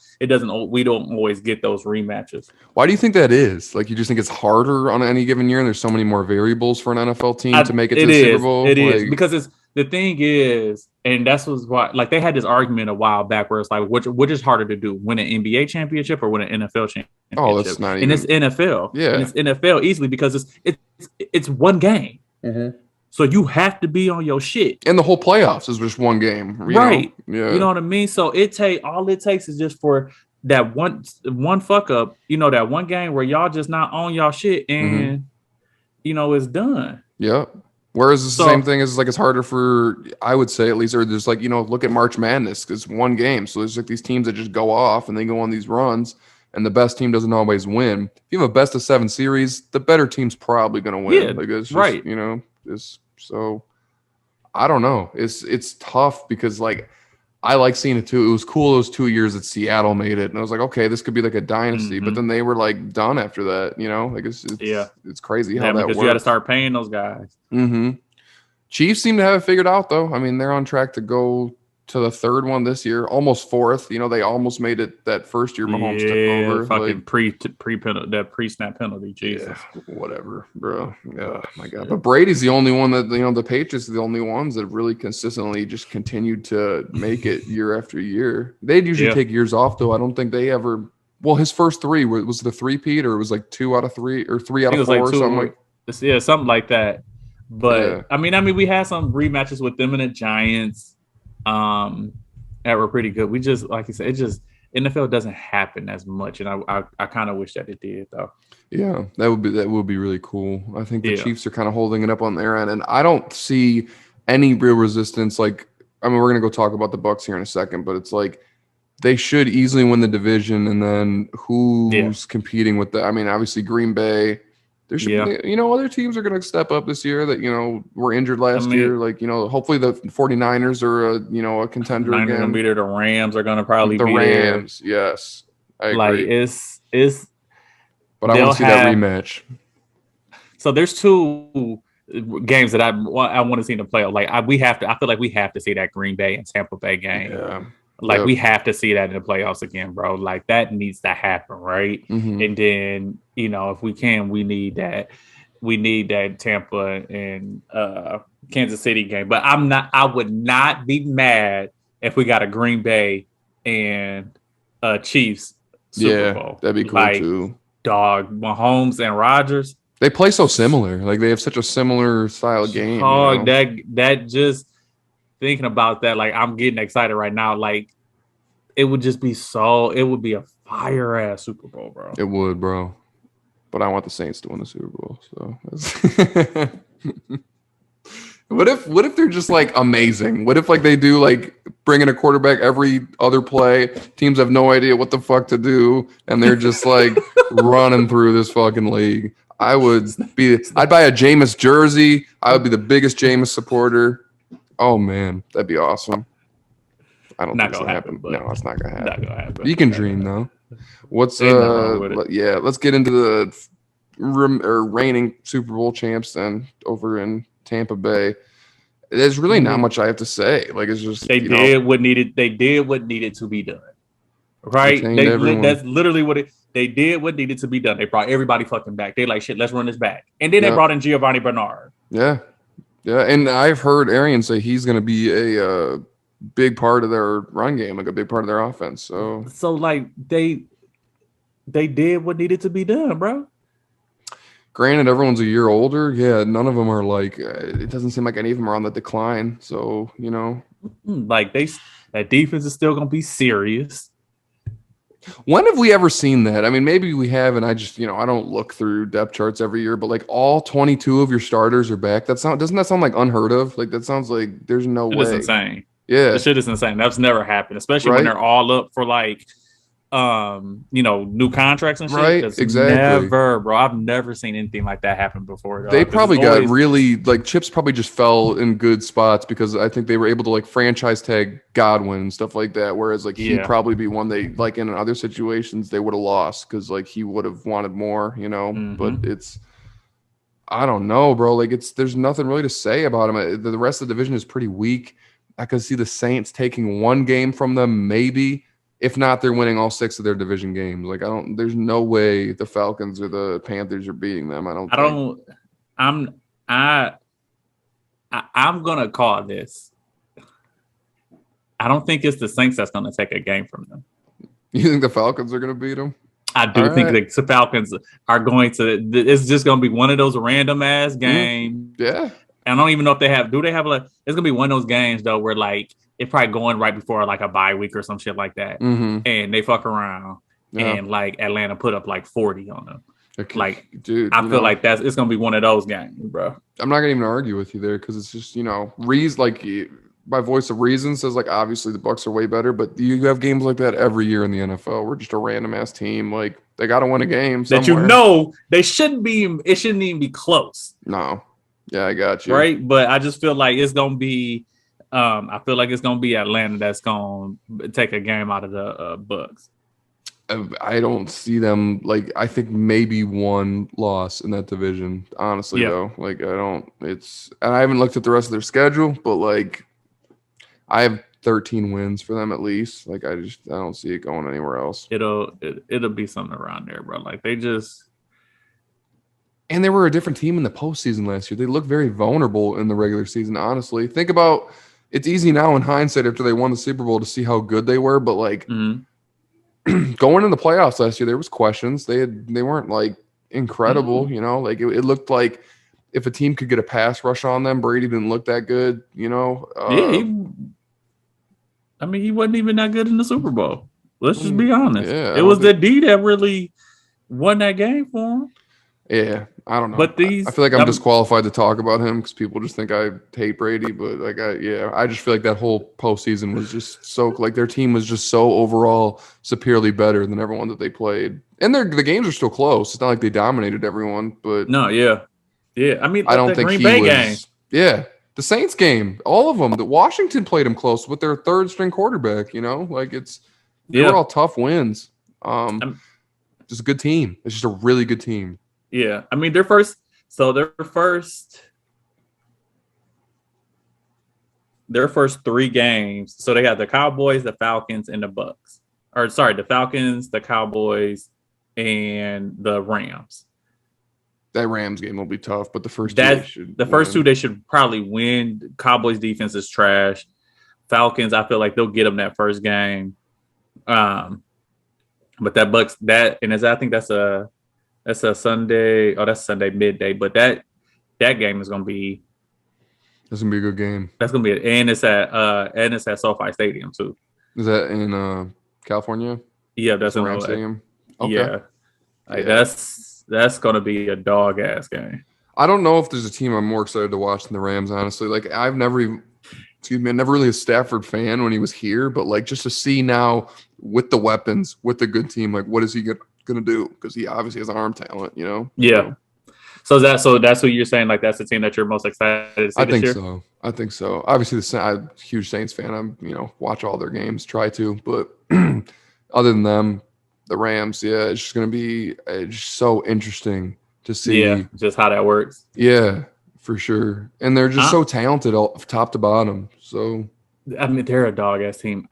we don't always get those rematches. Why do you think that is? Like, you just think it's harder on any given year, and there's so many more variables for an NFL team to make it to the Super Bowl? It is because it's the thing is, and that's was why like they had this argument a while back where it's like which is harder to do, win an NBA championship or win an NFL championship? Oh, that's not even. And it's NFL. Yeah, and it's NFL easily because it's one game. Mm-hmm. So you have to be on your shit. And the whole playoffs is just one game, right? Yeah, you know what I mean. So all it takes is just for that one fuck up, that one game where y'all just not on y'all shit, and it's done. Yeah. Whereas it's the same thing as like it's harder for, I would say at least, or there's like, look at March Madness because one game. So there's like these teams that just go off and they go on these runs, and the best team doesn't always win. If you have a best of 7 series, the better team's probably going to win. Yeah, like it's just, right. So I don't know. It's tough because like I like seeing it too. It was cool those 2 years that Seattle made it, and I was like, okay, this could be like a dynasty. But then they were like done after that. Like it's crazy how that works. Because you got to start paying those guys. Mm-hmm. Chiefs seem to have it figured out though. I mean, they're on track to go to the 3rd one this year, almost 4th. They almost made it that first year Mahomes took over. Fucking pre-snap penalty. Jesus, whatever, bro. Yeah, my God. But Brady's the only one that the Patriots are the only ones that really consistently just continued to make it year after year. They'd usually take years off though. I don't think they ever. Well, his first 3 was the 3-peat, or it was like 2 out of 3 or 3 out of 4 or something like. Yeah, something like that. But I mean, we had some rematches with them and the Giants. That were pretty good. We just, like you said, it just NFL doesn't happen as much, and I kind of wish that it did though. Yeah, that would be really cool. I think the Chiefs are kind of holding it up on their end, and I don't see any real resistance. Like, I mean, we're gonna go talk about the Bucs here in a second, but it's like they should easily win the division, and then who's competing with the? I mean, obviously Green Bay. There should be, other teams are going to step up this year that, were injured last year. Like, hopefully the 49ers are, a contender again. Gonna be there. The Rams are going to probably be there. The Rams, yes. I agree. Like, it's. But I want to see that rematch. So there's 2 games that I want to see in the playoff. Like, I feel like we have to see that Green Bay and Tampa Bay game. Yeah. Like, we have to see that in the playoffs again, bro. Like, that needs to happen, right? Mm-hmm. And then, if we can, we need that Tampa and Kansas City game. But I would not be mad if we got a Green Bay and Chiefs Super Bowl. That'd be cool too. Dog, Mahomes and Rodgers. They play so similar. Like, they have such a similar style of game. Oh, that just thinking about that, like, I'm getting excited right now. Like, it would be a fire ass Super Bowl, bro. It would, bro. But I want the Saints to win the Super Bowl. So what if they're just like amazing? What if like they do like bring in a quarterback every other play? Teams have no idea what the fuck to do, and they're just like running through this fucking league. I'd buy a Jameis jersey. I would be the biggest Jameis supporter. Oh man, that'd be awesome. I don't think it's gonna happen. No, it's not gonna happen. You can dream though. Let's get into the reigning Super Bowl champs then over in Tampa Bay. There's really not much I have to say. Like, it's just they did what needed to be done. Right? That's literally what they did what needed to be done. They brought everybody fucking back. They like, shit, let's run this back. And then they brought in Giovanni Bernard. Yeah. Yeah, and I've heard Arian say he's going to be a big part of their run game, like a big part of their offense. So like they did what needed to be done, bro. Granted, everyone's a year older. Yeah, none of them are like. It doesn't seem like any of them are on the decline. So like that defense is still going to be serious. When have we ever seen that? I mean, maybe we have, and I just, I don't look through depth charts every year, but like all 22 of your starters are back. Doesn't that sound like unheard of? Like, that sounds like there's no way. It's insane. Yeah. That shit is insane. That's never happened, especially when they're all up for like, new contracts and shit. Right, exactly. Never, bro. I've never seen anything like that happen before. They probably got really like chips probably just fell in good spots because I think they were able to like franchise tag Godwin and stuff like that. Whereas like he'd probably be one they like in other situations they would have lost because like he would have wanted more, But I don't know, bro. Like there's nothing really to say about them. The rest of the division is pretty weak. I could see the Saints taking one game from them, maybe. If not, they're winning all 6 of their division games. Like there's no way the Falcons or the Panthers are beating them. I don't think. I'm gonna call this. I don't think it's the Saints that's gonna take a game from them. You think the Falcons are gonna beat them? I do think the Falcons are going to. It's just going to be one of those random ass games. Yeah. And I don't even know if they have. Do they have like? It's going to be one of those games though where like it's probably going right before like a bye week or some shit like that, and they fuck around and like Atlanta put up like 40 on them. Okay. Like, dude, I feel like it's going to be one of those games, bro. I'm not going to even argue with you there because it's just like. My voice of reason says like obviously the Bucs are way better, but you have games like that every year in the NFL. We're just a random ass team. Like they got to win a game somewhere. That they shouldn't be. It shouldn't even be close. No, yeah, I got you. Right, but I just feel like it's gonna be. I feel like it's gonna be Atlanta that's gonna take a game out of the Bucs. I don't see them like. I think maybe one loss in that division. Honestly, though, like I don't. And I haven't looked at the rest of their schedule, but like. I have 13 wins for them at least. Like I don't see it going anywhere else. It'll be something around there, bro. Like and they were a different team in the postseason last year. They looked very vulnerable in the regular season. Honestly, think about it's easy now in hindsight after they won the Super Bowl to see how good they were. But like going in the playoffs last year, there was questions. They weren't like incredible. Like it looked like if a team could get a pass rush on them, Brady didn't look that good. He wasn't even that good in the Super Bowl. Let's just be honest. Yeah, it was the D that really won that game for him. Yeah, I don't know. But I feel like I'm disqualified to talk about him because people just think I hate Brady. But like, I just feel like that whole postseason was just so like their team was just so overall superiorly better than everyone that they played. And the games are still close. It's not like they dominated everyone. But no, yeah. I mean, I don't think Green Bay game. Yeah. The Saints game, all of them. The Washington played them close with their third string quarterback. Like they were all tough wins. Just a good team. It's just a really good team. Yeah, I mean their first 3 games. So they had the Cowboys, the Falcons, and the Bucs. Or sorry, the Falcons, the Cowboys, and the Rams. That Rams game will be tough, but the first two they should probably win. Cowboys defense is trash. Falcons, I feel like they'll get them that first game. But that Bucs I think that's a Sunday. Oh, that's Sunday midday. But that game is gonna be. That's gonna be a good game. That's gonna be and it's at SoFi Stadium too. Is that in California? Yeah, that's in Rams Stadium. Okay. Yeah, that's gonna be a dog ass game. I don't know if there's a team I'm more excited to watch than the Rams. Honestly, like I'm never really a Stafford fan when he was here, but like just to see now with the weapons, with the good team, like what is he gonna do? Because he obviously has arm talent, Yeah. So that's what you're saying. Like that's the team that you're most excited to see this year? I think so. Obviously, I'm a huge Saints fan. I'm watch all their games, try to, but other than them, the Rams, it's just gonna be just so interesting to see. Just how that works. Yeah, for sure. And they're just so talented, top to bottom. So I mean, they're a dog ass team.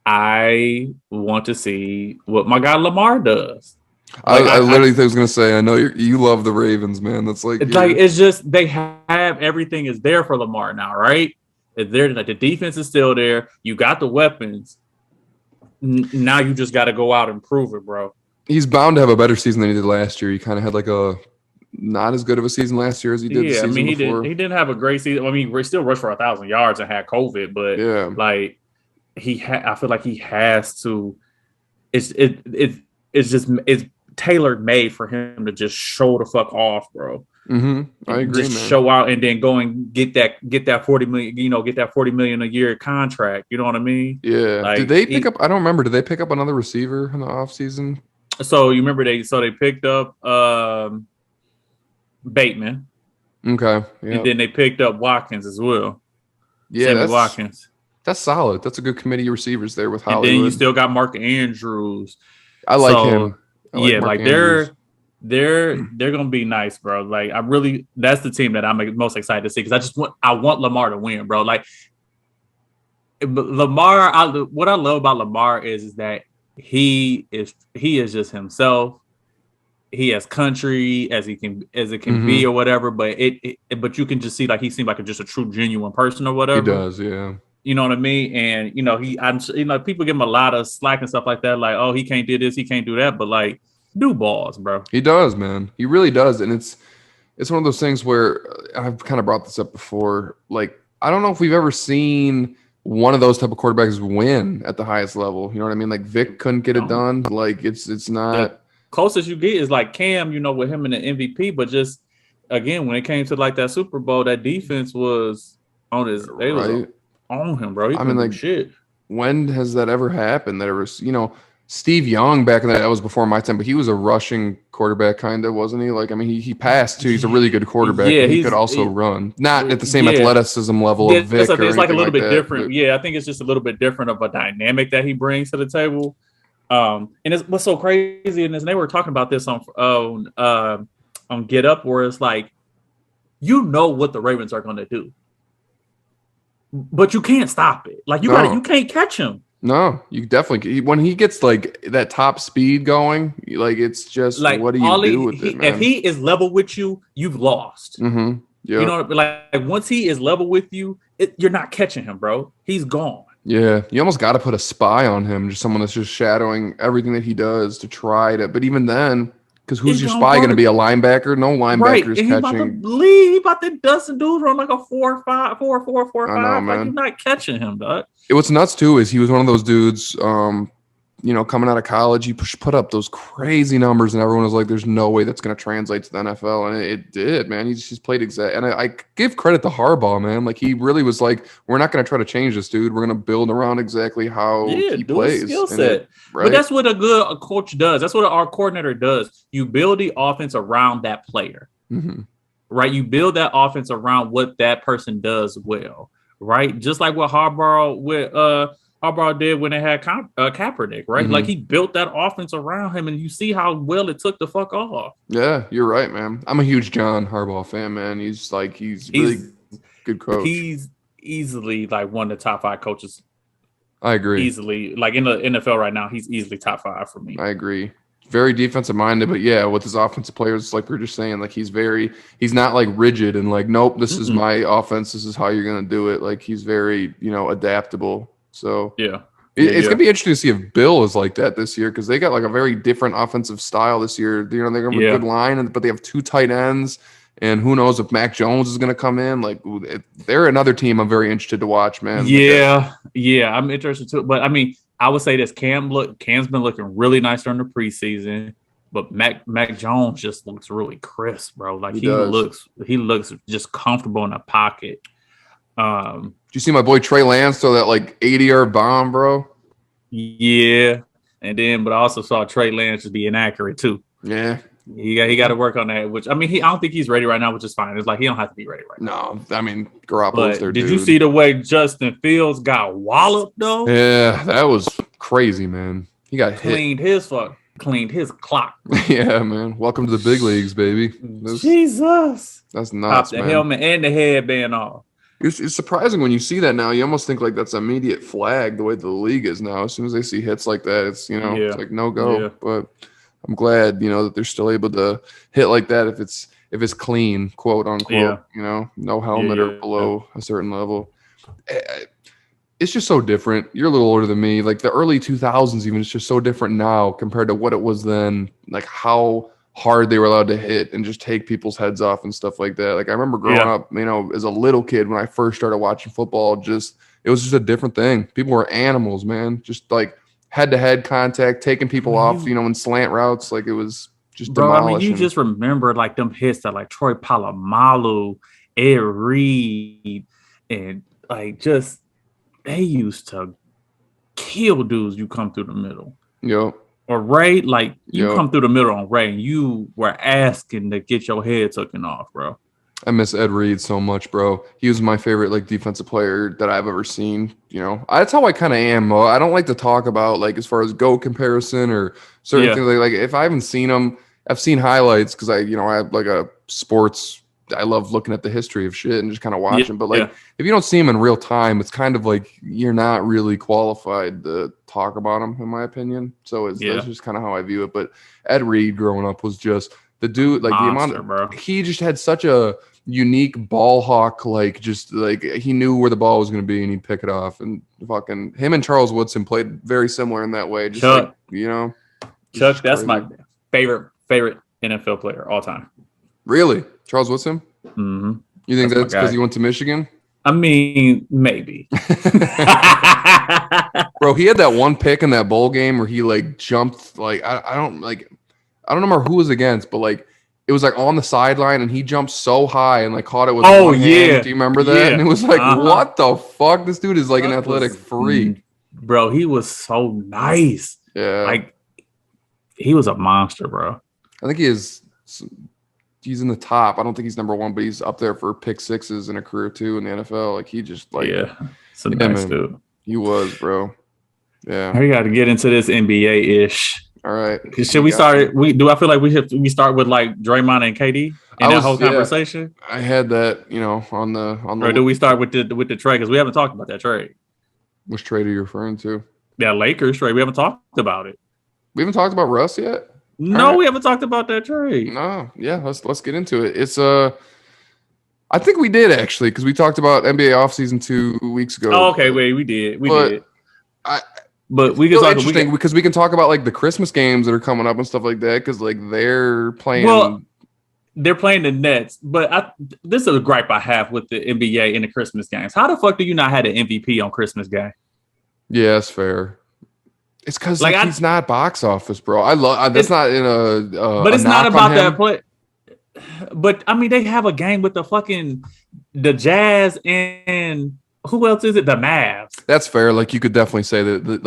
I want to see what my guy Lamar does. I literally was gonna say, I know you love the Ravens, man. That's like it's just they have everything is there for Lamar now, right? It's there, like the defense is still there. You got the weapons. Now you just got to go out and prove it, bro. He's bound to have a better season than he did last year. He kind of had like a not as good of a season last year as he did the season before. He didn't have a great season. I mean, he still rushed for 1,000 yards and had COVID, but like I feel like he has to. It's tailor made for him to just show the fuck off, bro. Mm-hmm. I agree, just man. Show out and then go and get that 40 million. Get that 40 million a year contract. You know what I mean? Yeah. Like, did they pick up? I don't remember. Did they pick up another receiver in the offseason? So you remember they picked up Bateman. Okay. Yeah. And then they picked up Watkins as well. Yeah, Sammy Watkins. That's solid. That's a good committee of receivers there with Hollywood. And then you still got Mark Andrews. I like him. Like they're gonna be nice, bro. Like that's the team that I'm most excited to see because I want Lamar to win, bro. Like Lamar, what I love about Lamar is that he is just himself. He as country as it can be or whatever, but but you can just see like he seemed like just a true genuine person or whatever. He does, yeah. You know what I mean? And people give him a lot of slack and stuff like that, like, oh, he can't do this, he can't do that, but like, do balls, bro. He does, man. He really does, and it's one of those things where I've kind of brought this up before. Like, I don't know if we've ever seen one of those type of quarterbacks win at the highest level. You know what I mean? Like Vic couldn't get it done. Like it's not. The closest you get is like Cam, with him in the MVP, but just again, when it came to like that Super Bowl, that defense was on his. They was on him, bro. He couldn't do shit. When has that ever happened? That ever, Steve Young back in that was before my time, but he was a rushing quarterback, kind of, wasn't he? Like, I mean, he passed too. He's a really good quarterback. Yeah, he could also run, not at the same athleticism level of Vic. It's like a little bit different. Yeah, I think it's just a little bit different of a dynamic that he brings to the table. And what's so crazy, and they were talking about this on Get Up, where it's like, what the Ravens are going to do, but you can't stop it. Like you can't catch him. No, you definitely when he gets like that top speed going, like it's just like what do you do with it, man? If he is level with you, you've lost. Mm-hmm. Yep. Like once he is level with you, you're not catching him, bro. He's gone. Yeah, you almost got to put a spy on him, just someone that's just shadowing everything that he does to try to. But even then, because who's your spy going to be? A linebacker? No linebackers catching. He about to dust and dudes run like a 4.5, 4.5. Like you're not catching him, dog. What's nuts too is he was one of those dudes. Coming out of college, he put up those crazy numbers, and everyone was like, "There's no way that's going to translate to the NFL," and it did, man. He's just played exact. And I give credit to Harbaugh, man. Like he really was like, "We're not going to try to change this dude. We're going to build around exactly how he plays." Skill set, right? But that's what a good coach does. That's what our coordinator does. You build the offense around that player, right? You build that offense around what that person does well, right? Just like what Harbaugh did when they had Kaepernick, right? Like he built that offense around him, and you see how well it took the fuck off. Yeah, you're right, man. I'm a huge John Harbaugh fan, man. He's really good coach. He's easily like one of the top 5 coaches. I agree. Easily, like in the NFL right now, he's easily top 5 for me. I agree. Very defensive minded, but yeah, with his offensive players, like we were just saying, like he's not like rigid and like, nope, this is my offense. This is how you're gonna do it. Like he's very, adaptable. So it's gonna be interesting to see if Bill is like that this year because they got like a very different offensive style this year. They're gonna have a good line, but they have 2 tight ends, and who knows if Mac Jones is gonna come in. Like they're another team I'm very interested to watch, man. Yeah, I'm interested too. But I mean, I would say this: Cam's been looking really nice during the preseason, but Mac Jones just looks really crisp, bro. Like he looks just comfortable in the pocket. Did you see my boy Trey Lance throw that like 80-yard bomb, bro? Yeah, but I also saw Trey Lance just be inaccurate too. Yeah, he got to work on that. Which I mean, I don't think he's ready right now, which is fine. It's like he don't have to be ready right now. No, I mean Garoppolo's there. Did you see the way Justin Fields got walloped though? Yeah, that was crazy, man. He got cleaned his clock. Yeah, man. Welcome to the big leagues, baby. Jesus, that's nuts, man. The helmet and the headband off. It's surprising when you see that now. You almost think like that's an immediate flag the way the league is now. As soon as they see hits like that, it's it's like no go. Yeah. But I'm glad that they're still able to hit like that if it's clean, quote unquote. No helmet or below a certain level. It's just so different. You're a little older than me. Like the early 2000s, even it's just so different now compared to what it was then. Like how hard they were allowed to hit and just take people's heads off and stuff like that. Like I remember growing up, as a little kid when I first started watching football, it was just a different thing. People were animals, man. Just like head-to-head contact, taking people off, in slant routes. Like it was just demolishing. I mean, you just remember like them hits that like Troy Polamalu, Ed Reed, and like just they used to kill dudes. You come through the middle. Yep. Or Ray, like you come through the middle on Ray, and you were asking to get your head taken off, bro. I miss Ed Reed so much, bro. He was my favorite like defensive player that I've ever seen. That's how I kind of am. I don't like to talk about like as far as GOAT comparison or certain things. Like if I haven't seen him, I've seen highlights because I have like a sports. I love looking at the history of shit and just kind of watching. But like, if you don't see him in real time, it's kind of like you're not really qualified to talk about him, in my opinion. So that's just kind of how I view it. But Ed Reed growing up was just the dude. Like monster, the amount, bro. He just had such a unique ball hawk. Like just like he knew where the ball was going to be and he'd pick it off. And fucking him and Charles Woodson played very similar in that way. Just Chuck, like Chuck, that's crazy. my favorite NFL player all time. Really? Charles Woodson? Mm-hmm. You think that's because he went to Michigan? I mean, maybe. Bro, he had that one pick in that bowl game where he like jumped like I don't remember who was against, but like it was like on the sideline and he jumped so high and like caught it with one hand. Do you remember that? Yeah. And it was like, what the fuck? This dude is like an athletic freak. Bro, he was so nice. Yeah. Like he was a monster, bro. I think he's in the top. I don't think he's number one, but he's up there for pick sixes in a career too in the NFL. Like he just like it's a nice dude. He was, bro. Yeah. We got to get into this NBA ish. All right. Should we start? I feel like we start with like Draymond and KD in that whole conversation? I had that, on the. Or do we start with the trade? Because we haven't talked about that trade. Which trade are you referring to? Yeah, Lakers trade. We haven't talked about it. We haven't talked about Russ yet. No, we haven't talked about that trade. No, yeah, let's get into it. It's I think we did actually because we talked about NBA offseason 2 weeks ago. Oh, okay, wait, we did. But we can talk interesting because we can talk about like the Christmas games that are coming up and stuff like that because like they're playing. Well, they're playing the Nets, but this is a gripe I have with the NBA in the Christmas games. How the fuck do you not have an MVP on Christmas game? Yeah, that's fair. It's because he's not box office, bro. I love that's not in a. But it's not about that play. But I mean, they have a game with the Jazz and who else is it? The Mavs. That's fair. Like you could definitely say that the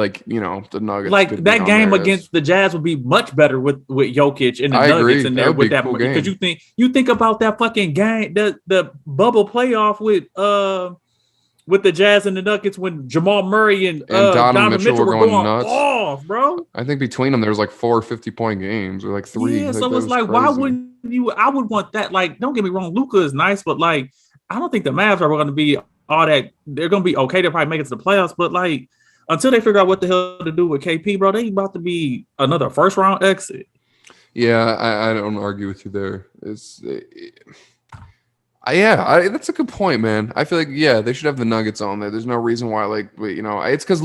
Nuggets. Like that game against the Jazz would be much better with Jokic and the Nuggets in there with that cool because you think about that fucking game, the bubble playoff with the Jazz and the Nuggets when Jamal Murray and Donovan Mitchell were going nuts off, bro. I think between them there was like 4 50-point games or like 3. Yeah, so it's like why wouldn't you? I would want that. Like, don't get me wrong, Luka is nice, but like I don't think the Mavs are going to be all that. They're going to be okay. They'll probably make it to the playoffs, but like until they figure out what the hell to do with KP, bro, they about to be another first round exit. Yeah, I don't argue with you there. That's a good point, man. I feel like they should have the Nuggets on there. There's no reason why, it's because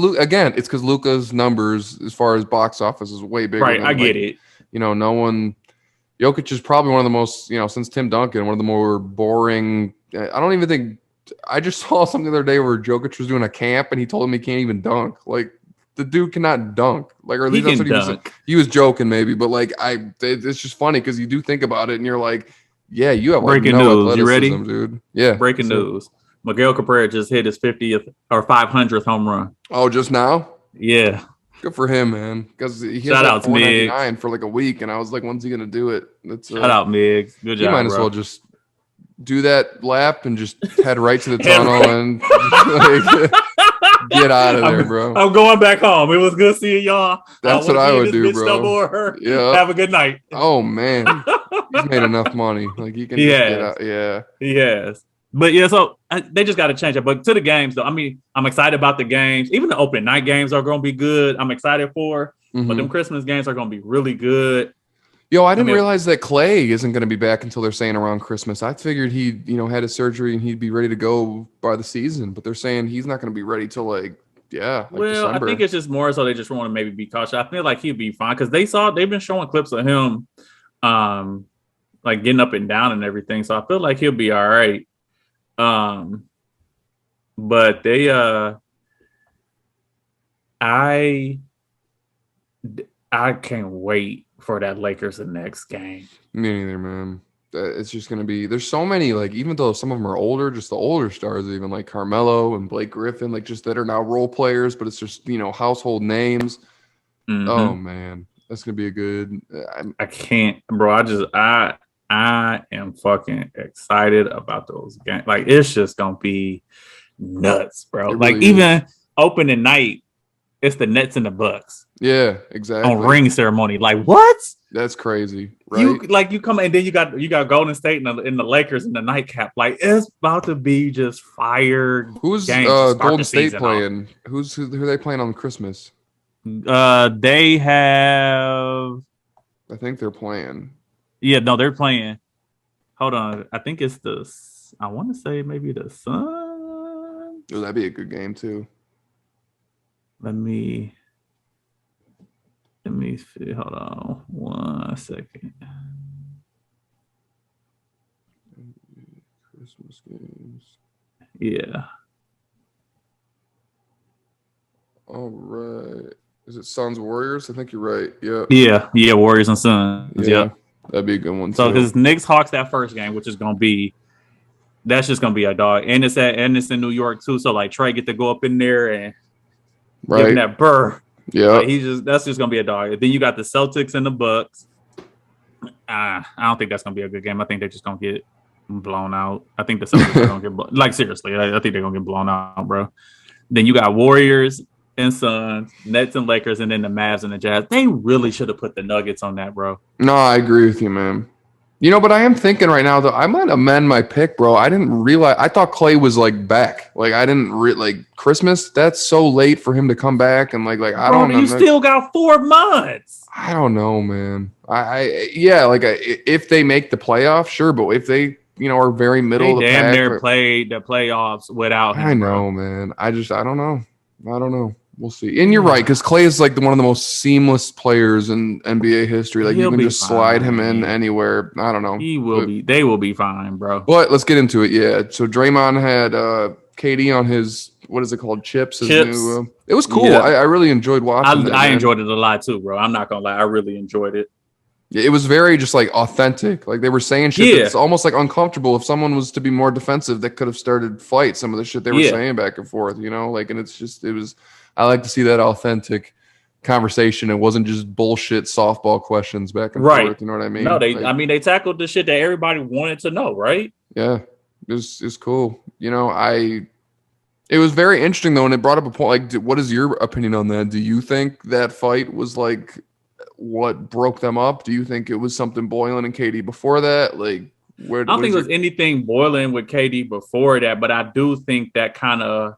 Luka's numbers as far as box office is way bigger. Right, I get it. No one. Jokic is probably one of the most, since Tim Duncan, one of the more boring. I don't even think. I just saw something the other day where Jokic was doing a camp and he told him he can't even dunk. Like the dude cannot dunk. Like, or at least that's what he was saying. He was joking maybe, but like it's just funny because you do think about it and you're like. Yeah, you have breaking news. You ready, dude? Yeah. Breaking news. Miguel Cabrera just hit his 50th or 500th home run. Oh, just now? Yeah. Good for him, man. Because he shout out to Mig for like a week, and I was like, when's he gonna do it? Shout out, Mig. Good job. You might as well just do that lap and just head right to the tunnel and get out of there, bro. I'm going back home. It was good seeing y'all. That's what I would do, bro. Yeah. Have a good night. Oh man. He's made enough money. Like he can just get out. Yeah. He has. But yeah, so they just got to change it. But to the games, though, I mean, I'm excited about the games. Even the open night games are going to be good. I'm excited for. But them Christmas games are going to be really good. Yo, I didn't realize that Clay isn't going to be back until they're saying around Christmas. I figured he, had his surgery and he'd be ready to go by the season. But they're saying he's not going to be ready till December. I think it's just more so they just want to maybe be cautious. I feel like he'd be fine because they've been showing clips of him, like getting up and down and everything. So I feel like he'll be all right. But they, I can't wait for that Lakers the next game. Me neither, man. It's just going to be, there's so many, even though some of them are older, just the older stars, even like Carmelo and Blake Griffin, just that are now role players, but it's just, household names. Mm-hmm. Oh man, that's going to be a good, I can't, bro. I am fucking excited about those games. It's just going to be nuts, bro. Really even opening night, It's the Nets and the Bucks Yeah, on exactly. ring ceremony. Like what? That's crazy, You right? like you come and then you got Golden State and the Lakers in the nightcap. Like it's about to be just fire Who's games to start Golden the State season off. playing? Who are they playing on Christmas? They have I think they're playing. yeah no they're playing. Hold on, I think it's the I want to say maybe the Sun. Oh, that'd be a good game too. Let me see. Hold on 1 second. Christmas games. Yeah. All right. Is it Suns Warriors? I think you're right. Yeah. Yeah, Warriors and Suns. Yeah. Yep. That'd be a good one So too. because Knicks Hawks that first game, which is gonna be that's just gonna be a dog, and it's in New York too. So like Trey get to go up in there and give him Right. that burr. Yeah. Like that's just gonna be a dog. Then you got the Celtics and the Bucks. I don't think that's gonna be a good game. I think they're just gonna get blown out. I think the Celtics are gonna get like seriously. I think they're gonna get blown out, bro. Then you got Warriors and Suns, Nets and Lakers, and then the Mavs and the Jazz. They really should have put the Nuggets on that, bro. No, I agree with you, man. You know, but I am thinking right now though, I might amend my pick, bro. I didn't realize I thought Clay was like back. Like I didn't like Christmas. That's so late for him to come back, and like I Bro, don't you know. still got 4 months. I don't know, man. Yeah, like if they make the playoffs, sure, but if they are very middle They of the damn pack, near played the playoffs without him. I know, bro. man. I don't know. I don't know. We'll see. And you're right, because Clay is like one of the most seamless players in NBA history. Like you He'll can be just slide him in fine. anywhere. I don't know. He will be. They will be fine, bro. But let's get into it. Yeah. So Draymond had KD on his what is it called? Chips. His Chips. new. It was cool. Yeah. I really enjoyed watching that. I Man. enjoyed it a lot too, bro. I'm not gonna lie. I really enjoyed it. It was very just like authentic. Like they were saying shit Yeah. that's almost like uncomfortable. If someone was to be more defensive, that could have started fight. Some of the shit they were saying back and forth, like, and it was. I like to see that authentic conversation. It wasn't just bullshit softball questions back and forth. You know what I mean? No, like, they tackled the shit that everybody wanted to know, right? Yeah, it's cool. It was very interesting though, and it brought up a point. Like, what is your opinion on that? Do you think that fight was like what broke them up? Do you think it was something boiling in KD before that? Like, where? I don't think it was anything boiling with KD before that, but I do think that kind of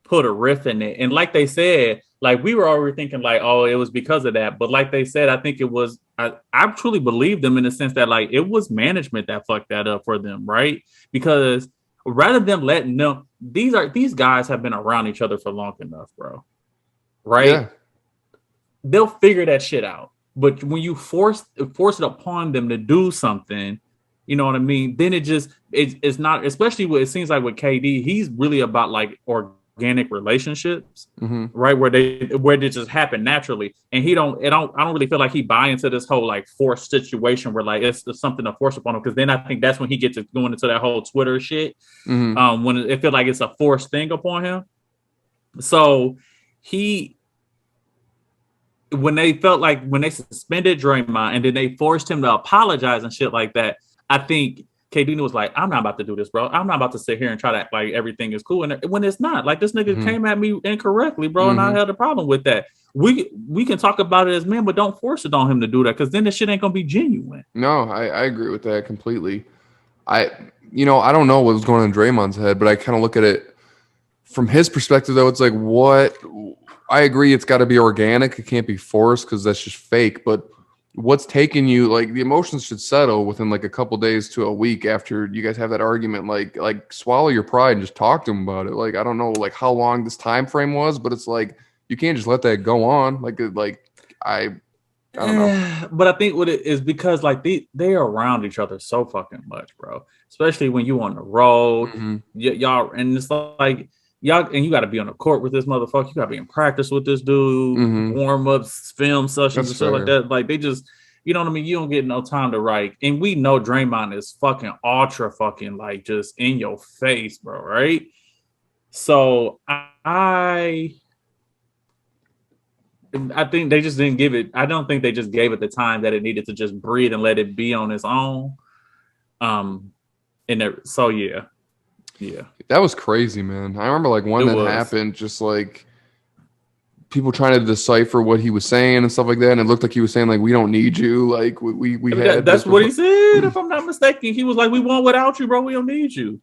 put a riff in it. And like they said, like we were already thinking like, oh, it was because of that. But like they said, I think it was, I truly believe them in the sense that like it was management that fucked that up for them, right? Because rather than letting them, these guys have been around each other for long enough, bro. Right? Yeah. They'll figure that shit out. But when you force it upon them to do something, you know what I mean? Then it's not, especially what it seems like with KD, he's really about like organic relationships, right? Where they just happen naturally. And I don't really feel like he buy into this whole like forced situation where like it's something to force upon him. Cause then I think that's when he gets going into that whole Twitter shit. When it feels like it's a forced thing upon him. So when they suspended Draymond and then they forced him to apologize and shit like that, I think KD was like, I'm not about to do this, bro. I'm not about to sit here and try to act like everything is cool. And when it's not, like this nigga came at me incorrectly, bro, and I had a problem with that. We can talk about it as men, but don't force it on him to do that because then the shit ain't gonna be genuine. No, I agree with that completely. I don't know what was going on in Draymond's head, but I kind of look at it from his perspective, though. It's like, what? I agree, it's got to be organic. It can't be forced because that's just fake. But what's taking you? Like the emotions should settle within like a couple days to a week after you guys have that argument. Like swallow your pride and just talk to him about it. Like I don't know like how long this time frame was, but it's like you can't just let that go on. I don't know. But I think what it is because like they are around each other so fucking much, bro. Especially when you on the road, y'all, and it's like y'all, and you got to be on the court with this motherfucker. You got to be in practice with this dude, warm ups, film sessions, and stuff like that. Like they just, you know what I mean. You don't get no time to write, and we know Draymond is fucking ultra fucking like just in your face, bro. Right? So I think they just didn't give it. I don't think they just gave it the time that it needed to just breathe and let it be on its own. So yeah. That was crazy, man. I remember like when that happened, just like people trying to decipher what he was saying and stuff like that. And it looked like he was saying, like, we don't need you. Like, we had. That's what he said, if I'm not mistaken. He was like, we won without you, bro. We don't need you.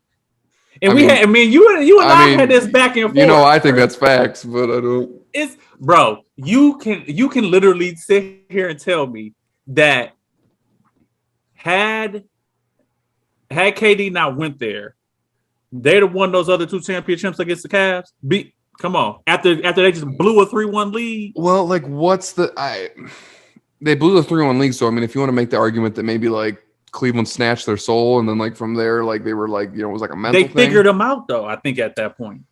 And you and I had this back and forth. You know, I think that's facts, but I don't. It's bro, you can literally sit here and tell me that had KD not went there, they'd have won those other 2 championships against the Cavs. Come on. After they just blew a 3-1 lead. Well, like, they blew the 3-1 lead. So, I mean, if you want to make the argument that maybe, like, Cleveland snatched their soul, and then, like, from there, like, they were, like, you know, it was like a mental thing. They figured them out, though, I think, at that point.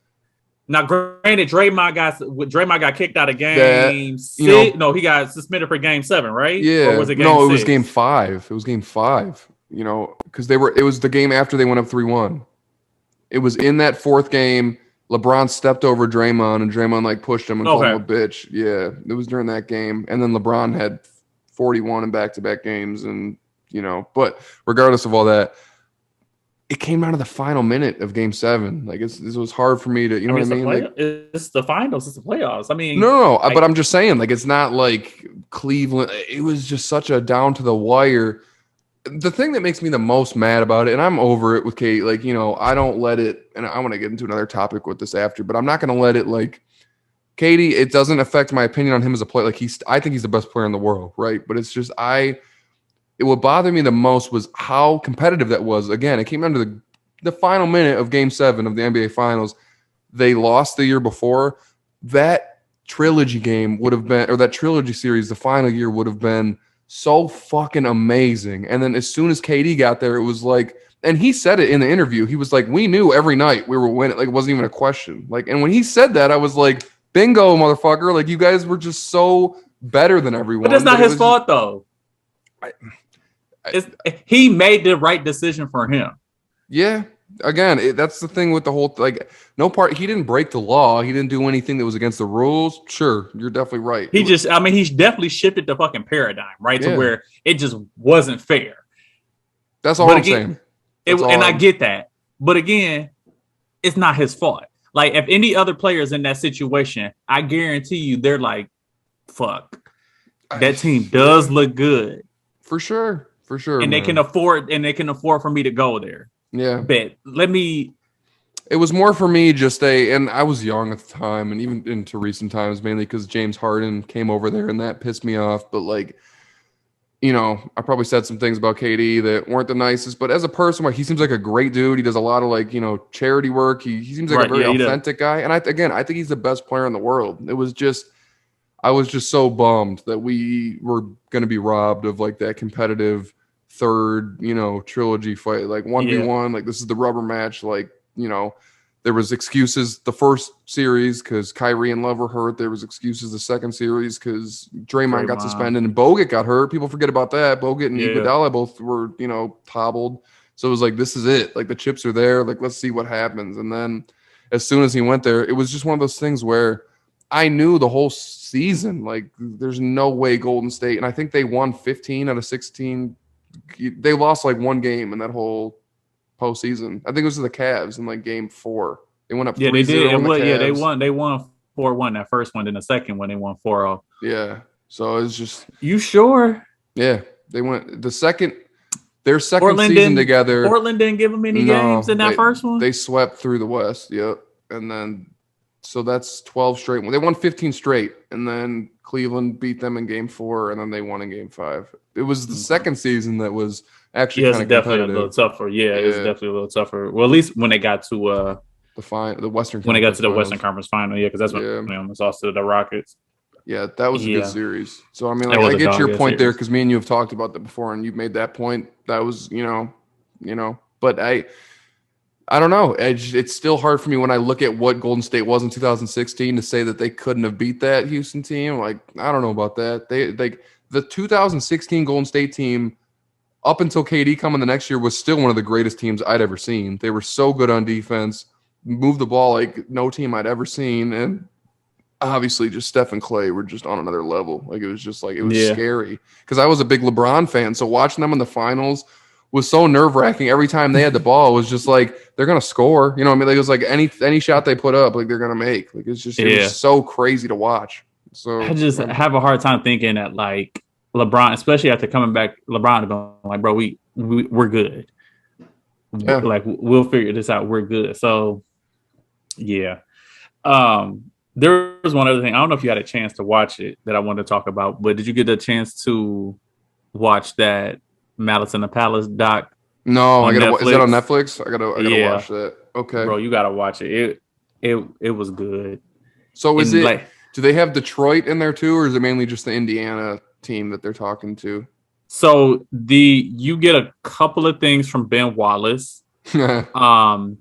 Now, granted, Draymond got kicked out of game 6. No, he got suspended for game 7, right? Yeah. Or was it game 6? It was game 5. It was game 5, you know, because it was the game after they went up 3-1. It was in that 4th game. LeBron stepped over Draymond, and Draymond, like, pushed him and called him a bitch. Yeah, it was during that game. And then LeBron had 41 in back-to-back games, and, you know, but regardless of all that, it came down to the final minute of game 7. Like, it was hard for me to, you know what I mean? Like, it's the finals. It's the playoffs. I mean, no, but I'm just saying, like, it's not like Cleveland. It was just such a down to the wire. The thing that makes me the most mad about it, and I'm over it with Kate, like, you know, I don't let it, and I want to get into another topic with this after, but I'm not going to let it, like, Katie, it doesn't affect my opinion on him as a player. Like, I think he's the best player in the world, right? But it's just, what bothered me the most was how competitive that was. Again, it came down to the final minute of game 7 of the NBA Finals. They lost the year before. That trilogy game would have been, or that trilogy series, the final year would have been so fucking amazing. And then as soon as KD got there, it was like, and he said it in the interview, he was like, we knew every night we were winning. Like, it wasn't even a question. Like, and when he said that, I was like, bingo, motherfucker. Like, you guys were just so better than everyone. But that's not his fault, though. He made the right decision for him. Yeah. Again, that's the thing with the whole, like, he didn't break the law. He didn't do anything that was against the rules. Sure, you're definitely right. He definitely shifted the fucking paradigm, right? Yeah. To where it just wasn't fair. That's all I'm saying. I get that. But again, it's not his fault. Like, if any other players in that situation, I guarantee you they're like, fuck. That team does look good. For sure. And they can afford for me to go there. Yeah. But it was more for me and I was young at the time, and even into recent times, mainly because James Harden came over there and that pissed me off. But, like, you know, I probably said some things about KD that weren't the nicest, but as a person, like, he seems like a great dude. He does a lot of, like, you know, charity work. He seems like a very authentic guy. And I think he's the best player in the world. I was just so bummed that we were going to be robbed of, like, that competitive third, you know, trilogy fight, like 1v1, like, this is the rubber match. Like, you know, there was excuses the first series because Kyrie and Love were hurt. There was excuses the second series because Draymond got suspended and Bogut got hurt. People forget about that. Bogut and Iguodala both were, you know, hobbled. So it was like, this is it. Like, the chips are there. Like, let's see what happens. And then as soon as he went there, it was just one of those things where I knew the whole season, like, there's no way Golden State, and I think they won 15 out of 16. They lost, like, one game in that whole postseason. I think it was to the Cavs in, like, game 4. They went up 3-0. They did. They won 4-1 that first one. Then the second one, they won 4-0. Yeah. So it's just. You sure? Yeah. They went their second season together. Portland didn't give them any games in that first one? They swept through the West. Yep. And then, so that's 12 straight. They won 15 straight. And then Cleveland beat them in game 4. And then they won in game 5. It was the second season that was actually kind of definitely a little tougher. Yeah, it was definitely a little tougher. Well, at least when they got to the Western when they got to the Western Conference Final, because that's when they almost lost to the Rockets. Yeah, that was a good series. So I mean, like, I get your point there because me and you have talked about that before, and you've made that point. That was you know, but I don't know. It's still hard for me when I look at what Golden State was in 2016 to say that they couldn't have beat that Houston team. Like, I don't know about that. The 2016 Golden State team, up until KD coming the next year, was still one of the greatest teams I'd ever seen. They were so good on defense, moved the ball like no team I'd ever seen, and obviously just Steph and Clay were just on another level. Like, it was just like, it was scary because I was a big LeBron fan, so watching them in the finals was so nerve-wracking. Every time they had the ball, it was just like, they're gonna score. You know what I mean? Like, it was like any shot they put up, like, they're gonna make. Like, it's just it was so crazy to watch. So I just have a hard time thinking that like LeBron, especially after coming back, LeBron going like, bro, we're good. yeah. Like we'll figure this out. We're good. So yeah. There was one other thing. I don't know if you had a chance to watch it that I wanted to talk about, but did you get the chance to watch that Malice in the Palace doc No, I on gotta. Is that on Netflix? Netflix? I gotta Yeah, watch that. Okay. bro, you gotta watch it. It was good. So is And it? like, Do they have Detroit in there too, or is it mainly just the Indiana team that they're talking to? so you get a couple of things from Ben Wallace. Um,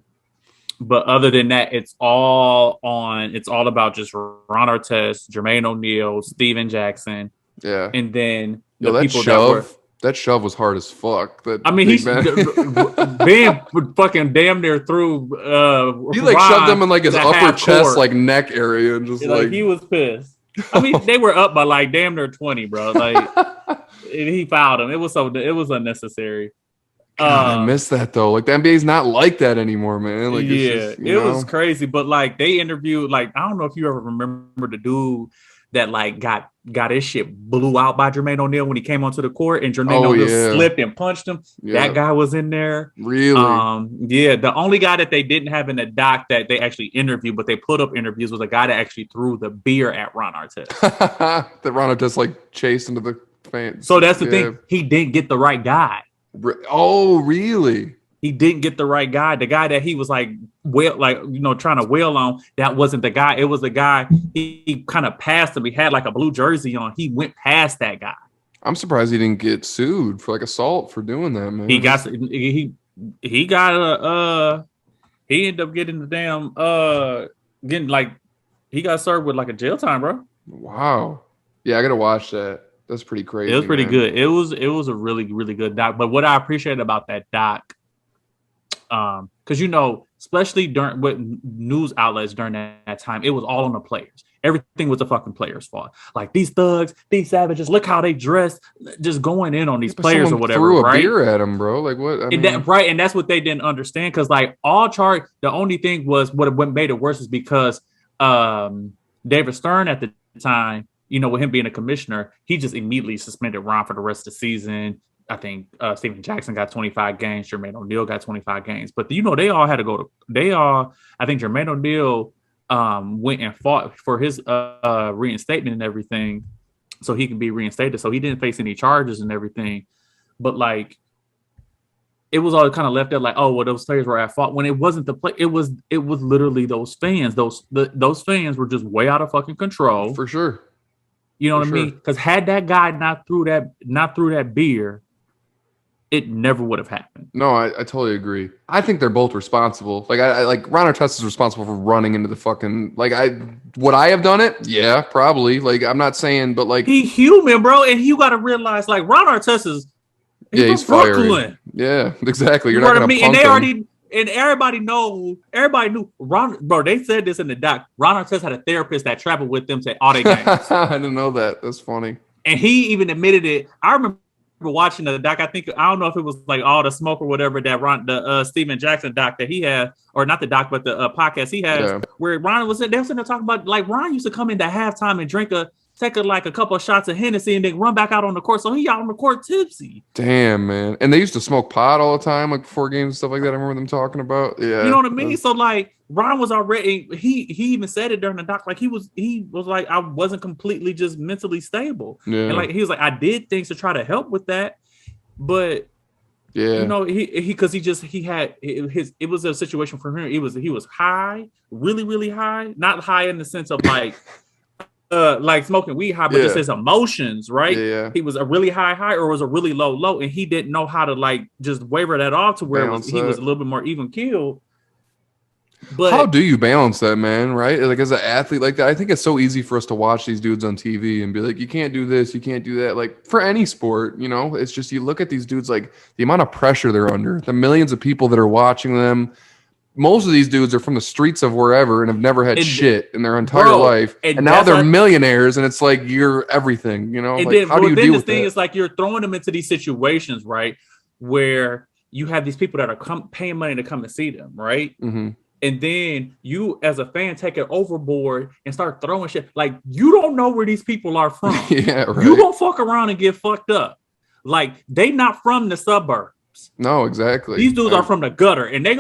but other than that, it's all about just Ron Artest, Jermaine O'Neal, Steven Jackson, Yeah. and then Yo, the people that were. That shove was hard as fuck. That I mean, Big he's Ben. Ben fucking damn near through. He like shoved him in like his the upper half chest, court. like neck area, and just Like he was pissed. I mean, they were up by like damn near 20, bro. Like he fouled him. It was unnecessary. God, I miss that though. Like the NBA's not like that anymore, man. Like yeah, it's just, it was crazy. But like they interviewed, like I don't know if you ever remember the dude that like got his shit blew out by Jermaine O'Neal when he came onto the court, and Jermaine O'Neal slipped and punched him. Yeah. That guy was in there. Really? Yeah. The only guy that they didn't have in the doc that they actually interviewed, but they put up interviews, was a guy that actually threw the beer at Ron Artest. That Ron Artest like chased into the fans. So that's the thing. He didn't get the right guy. Oh, really? He didn't get the right guy. The guy that he was like, trying to wail on, that wasn't the guy. It was the guy he kind of passed him. He had like a blue jersey on. He went past that guy. I'm surprised he didn't get sued for like assault for doing that, man. He ended up getting the damn he got served with like a jail time, bro. Wow. Yeah, I gotta watch that. That's pretty crazy. It was pretty man. good. It was a really, really good doc. But what I appreciate about that doc, because especially during with news outlets during that time, it was all on the players. Everything was the fucking players' fault. Like these thugs, these savages, look how they dressed, just going in on these players or whatever. Threw a right? beer at him, bro. Like what? And that's what they didn't understand. Because like the only thing was what made it worse is because David Stern at the time, with him being a commissioner, he just immediately suspended Ron for the rest of the season. I think Steven Jackson got 25 games. Jermaine O'Neal got 25 games. But, they all had to go to – I think Jermaine O'Neal went and fought for his reinstatement and everything so he can be reinstated. So he didn't face any charges and everything. But, like, it was all kind of left there like, oh, well, those players were at fault. When it wasn't the play, it was literally those fans. Those fans were just way out of fucking control. For sure. You know what I mean? Because had that guy not threw that beer, it never would have happened. No, I totally agree. I think they're both responsible. Like I like Ron Artest is responsible for running into the fucking would I have done it? Yeah, probably. Like I'm not saying, but like he human, bro, and you got to realize like Ron Artest he's from Brooklyn. Yeah, exactly. You're not gonna punk him. And everybody knew Ron, bro. They said this in the doc. Ron Artest had a therapist that traveled with them to all their games. I didn't know that. That's funny. And he even admitted it. I remember watching the doc. I don't know if it was like All the Smoke or whatever that Steven Jackson doc that he had, or not the doc, but the podcast he has, where Ron was. They were sitting there talking about like Ron used to come into halftime and take a couple of shots of Hennessy and then run back out on the court. So he out on the court tipsy. Damn, man. And they used to smoke pot all the time, like before games and stuff like that. I remember them talking about. Yeah. You know what I mean? So like Ron was already, he even said it during the doc, like he was like, I wasn't completely just mentally stable. Yeah. And like, he was like, I did things to try to help with that. But yeah, it was a situation for him. He was high, really, really high, not high in the sense of like, like smoking weed high, but just his emotions, right? Yeah. He was a really high, or was a really low, and he didn't know how to like just waver that off to where he was a little bit more even keeled. But how do you balance that, man? Right? Like as an athlete like that, I think it's so easy for us to watch these dudes on TV and be like, you can't do this, you can't do that. Like for any sport, it's just you look at these dudes, like the amount of pressure they're under, the millions of people that are watching them. Most of these dudes are from the streets of wherever and have never had shit in their entire life. And now they're millionaires, and it's like you're everything, Like, how do you deal with that? The thing is like you're throwing them into these situations, right, where you have these people that are paying money to come and see them, right? Mm-hmm. and then you as a fan take it overboard and start throwing shit. Like, you don't know where these people are from. Yeah, right. You gonna fuck around and get fucked up. Like, they not from the suburbs. No, exactly. These dudes are from the gutter, and they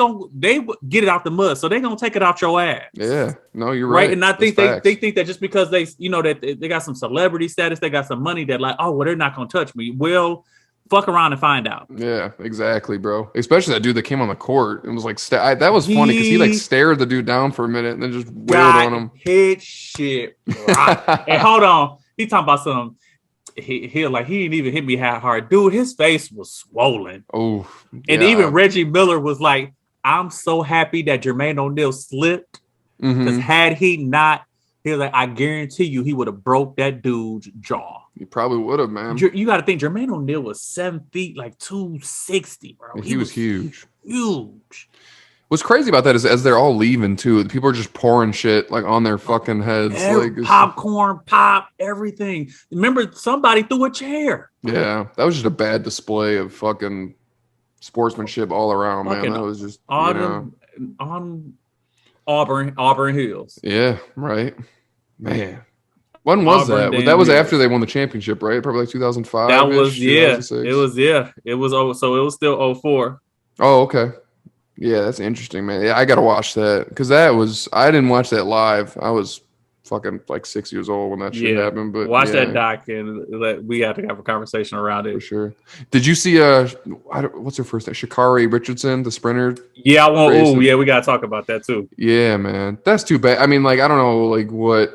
get it out the mud, so they gonna take it out your ass. Yeah, no, you're right. And I think they think that just because they that they got some celebrity status, they got some money, that like, oh well, they're not gonna touch me. Well, fuck around and find out. Yeah, exactly, bro. Especially that dude that came on the court and was like, that was funny because he like stared the dude down for a minute and then just wailed on him. Hit shit. And hold on, he talking about some. He didn't even hit me hard, dude. His face was swollen. Oh, and even Reggie Miller was like, "I'm so happy that Jermaine O'Neal slipped, because had he not, he was like, I guarantee you, he would have broke that dude's jaw. He probably would have, man. You got to think, Jermaine O'Neal was 7 feet, like 260, bro. He was huge. Huge. What's crazy about that is as they're all leaving too, people are just pouring shit like on their fucking heads, like popcorn, pop, everything. Remember, somebody threw a chair. Yeah, that was just a bad display of fucking sportsmanship all around, man. That was just on Auburn Hills. Yeah, right, man. When was Auburn that? That was after they won the championship, right? Probably like 2005. That was It was so it was still 04. Oh, okay. Yeah, that's interesting, man. Yeah, I gotta watch that because I didn't watch that live. I was fucking like 6 years old when that shit happened. But watch that doc and we have to have a conversation around it for sure. Did you see what's her first name? Sha'Carri Richardson, the sprinter? Yeah, we gotta talk about that too. Yeah, man, that's too bad. I mean, like, I don't know, like what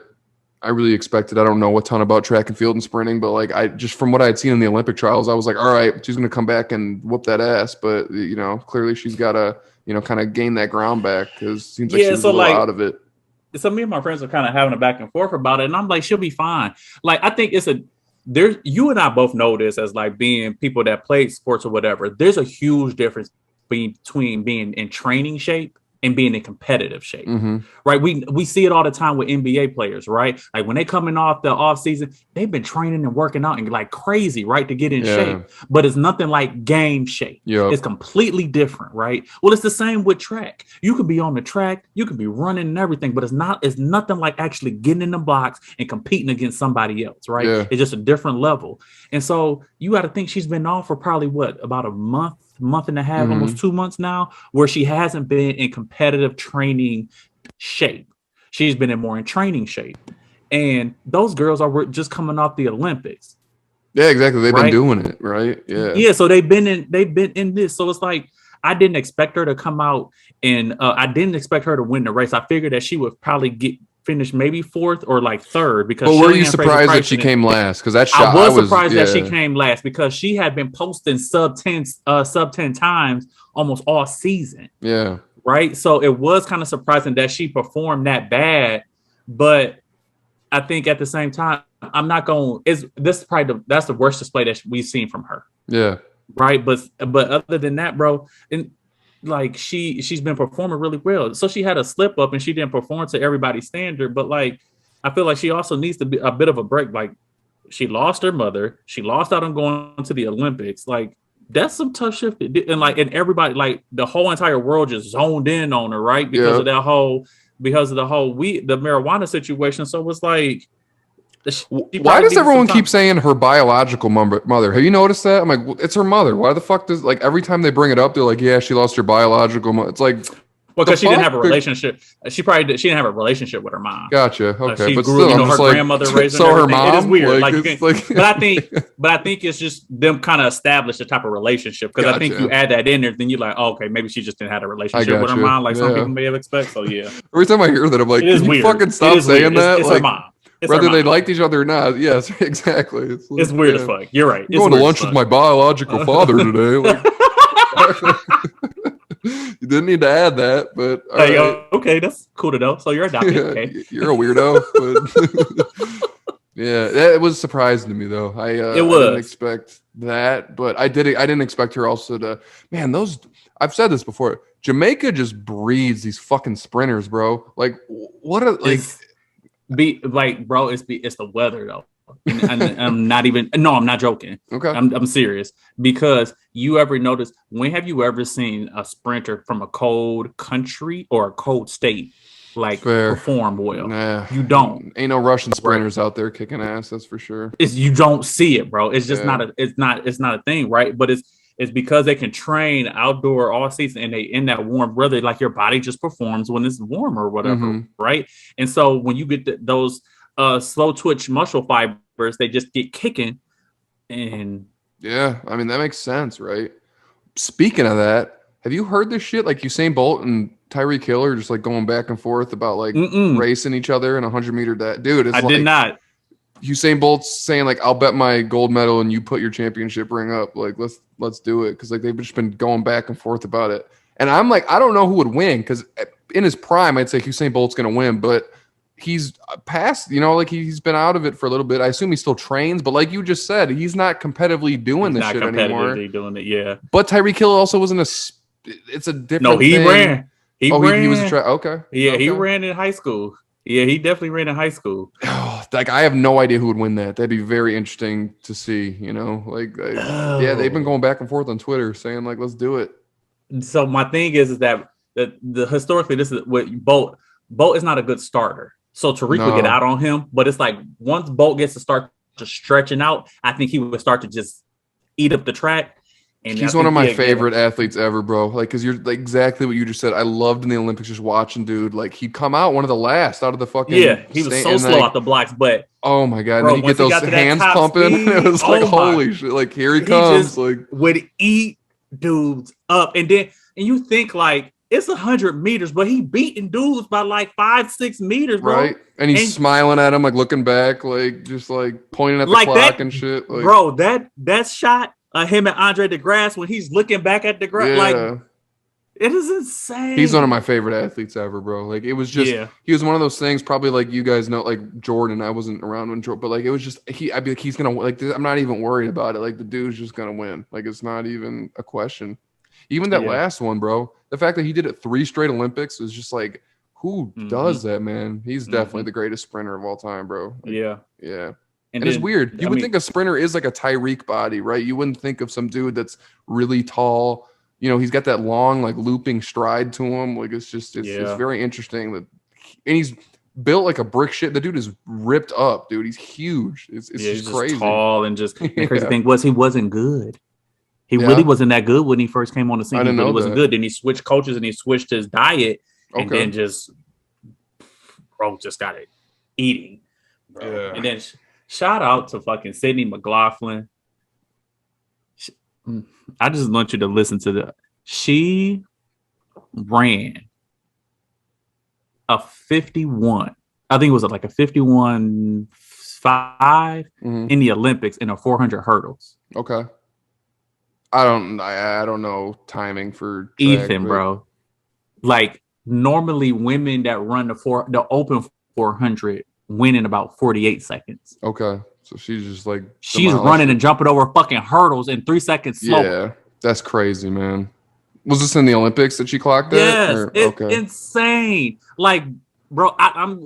I really expected. I don't know a ton about track and field and sprinting, but like I just from what I had seen in the Olympic trials, I was like, all right, she's gonna come back and whoop that ass. But clearly she's gotta kind of gain that ground back because it seems like she's a little out of it. So me and my friends are kind of having a back and forth about it, and I'm like, she'll be fine. Like, I think you and I both know this as like being people that play sports or whatever. There's a huge difference between being in training shape and being in competitive shape, right? We see it all the time with NBA players, right? Like when they coming off the off season, they've been training and working out and like crazy, right, to get in shape. But it's nothing like game shape. Yep. It's completely different, right? Well, it's the same with track. You could be on the track, you could be running and everything, but it's nothing like actually getting in the box and competing against somebody else, right? Yeah. It's just a different level. And so you got to think she's been off for probably about a month and a half, almost 2 months now, where she hasn't been in competitive training shape. She's been more in training shape. And those girls are just coming off the Olympics. Yeah, exactly. They've been doing it, right? Yeah. Yeah, so they've been in this. So it's like, I didn't expect her to come out and I didn't expect her to win the race. I figured that she would probably finish maybe fourth or like third because. But were you surprised that she came last? Because I was surprised that she came last because she had been posting sub 10 times almost all season. Yeah. Right. So it was kind of surprising that she performed that bad, but I think at the same time, I'm not going. That's the worst display that we've seen from her. Yeah. Right. But other than that, bro, and like she's been performing really well. So she had a slip up and she didn't perform to everybody's standard. But like, I feel like she also needs to be a bit of a break. Like, she lost her mother. She lost out on going to the Olympics. Like, that's some tough shit. And everybody, like the whole entire world just zoned in on her, right? Because of the marijuana situation. So it was like, why does everyone keep saying her biological mother? Have you noticed that? I'm like, it's her mother. Why the fuck does, like, every time they bring it up, they're like, yeah, she lost her biological mother. It's like, well, because she didn't have a relationship. She didn't have a relationship with her mom. Gotcha. Okay, she but grew, still, her grandmother raised her. So her mom. It is weird. Like, but I think it's just them kind of establish the type of relationship. Because I think you add that in there, then you're like, oh, okay, maybe she just didn't have a relationship with her mom, like some people may have expected. So yeah. Every time I hear that, I'm like, can you fucking stop saying that? It's her mom. Whether they liked each other or not. Yes, exactly. It's weird as fuck. You're right. I'm going to lunch with my biological father today. Like, you didn't need to add that, but okay, that's cool to know. So you're adopted. Okay. You're a weirdo. But yeah, it was surprising to me though. I didn't expect that, but I didn't expect her also to. Man, I've said this before. Jamaica just breeds these fucking sprinters, bro. Like, what a like. Bro, it's the weather though. And I'm not even. No, I'm not joking. Okay. I'm serious. Because you ever notice? When have you ever seen a sprinter from a cold country or a cold state like perform well? Nah, You don't. Ain't no Russian sprinters out there kicking ass. That's for sure. You don't see it, bro. It's just not a. It's not a thing, right? But it's because they can train outdoor all season and they in that warm weather, like your body just performs when it's warm or whatever, right? And so when you get those slow twitch muscle fibers, they just get kicking. And yeah, I mean that makes sense, right? Speaking of that, have you heard this shit? Like Usain Bolt and Tyreek Hill are just like going back and forth about like racing each other in a 100-meter dude. It's I did not. Usain Bolt's saying like, I'll bet my gold medal and you put your championship ring up. Like, let's do it. Cause like they've just been going back and forth about it. And I'm like, I don't know who would win. Cause in his prime, I'd say Usain Bolt's going to win, but he's past, like he's been out of it for a little bit. I assume he still trains, but like you just said, he's not competitively doing this shit anymore. Doing it, yeah. But Tyreek Hill also wasn't it's a different No, he thing. ran. He was a track. Okay. Yeah, okay. He ran in high school. Yeah, he definitely ran in high school. Like I have no idea who would win that. That'd be very interesting to see. Yeah, they've been going back and forth on Twitter saying like, let's do it. So my thing is that the historically this is what Bolt is not a good starter. So Tariq would get out on him, but it's like once Bolt gets to start just stretching out, I think he would start to just eat up the track. And he's one of my favorite athletes ever, bro. Like, cause you're like exactly what you just said. I loved in the Olympics just watching, dude. Like he'd come out one of the last out of the fucking he was so slow out the blocks, but oh my god, bro, and then you get those hands pumping. It was like holy shit! Like here he comes, just like would eat dudes up, and you think like it's 100 meters, but he beating dudes by like 5-6 meters, bro. Right, and he's smiling at him, like looking back, like just like pointing at the clock and shit, like, bro. That shot. Him and Andre DeGrasse when he's looking back at DeGrasse, like it is insane. He's one of my favorite athletes ever, bro. Like it was just he was one of those things. Probably like you guys know, like Jordan. I wasn't around when Jordan, but like it was just I'd be like he's gonna like. I'm not even worried about it. Like the dude's just gonna win. Like it's not even a question. Even that last one, bro. The fact that he did it 3 straight Olympics is just like who does that, man? He's definitely the greatest sprinter of all time, bro. Like, yeah. And it's weird. You would think a sprinter is like a Tyreek body, right? You wouldn't think of some dude that's really tall. He's got that long, like looping stride to him. Like it's very interesting that, and he's built like a brick shit. The dude is ripped up, dude. He's huge. It's just crazy. Tall and just the crazy thing was he wasn't good. He really wasn't that good when he first came on the scene. He wasn't good. Then he switched coaches and he switched his diet, and then just got it eating, bro. Yeah. And then. Shout out to fucking Sydney McLaughlin. I just want you to listen to she ran a 51. I think it was like a 51.5 in the Olympics in a 400 hurdles. Okay. I don't know timing for track, Ethan, bro. Like normally women that run the open 400 win in about 48 seconds. Okay. So she's just like she's running and jumping over fucking hurdles in 3 seconds slow. Yeah. That's crazy, man. Was this in the Olympics that she clocked that? Yes. It's insane. Like, bro, I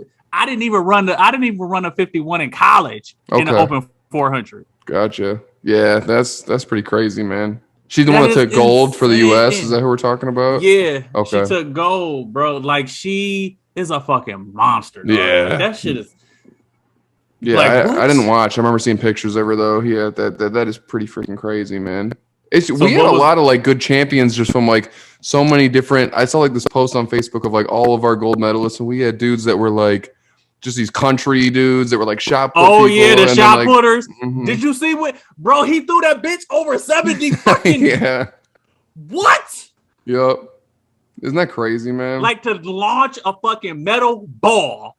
didn't even run a 51 in college in an open 400. Gotcha. Yeah, that's pretty crazy, man. She's the one that took gold for the US. Is that who we're talking about? Yeah. Okay. She took gold, bro. Like she is a fucking monster. Dog. Yeah. Like, that shit is. Yeah, like, I didn't watch. I remember seeing pictures of her though. Yeah, that is pretty freaking crazy, man. We had a lot of like good champions just from like so many different. I saw like this post on Facebook of like all of our gold medalists, and we had dudes that were like just these country dudes that were like shot put. Oh yeah, the shot putters. Did you see what, bro? He threw that bitch over 70 fucking. Yeah. What? Yep. Isn't that crazy, man? Like to launch a fucking metal ball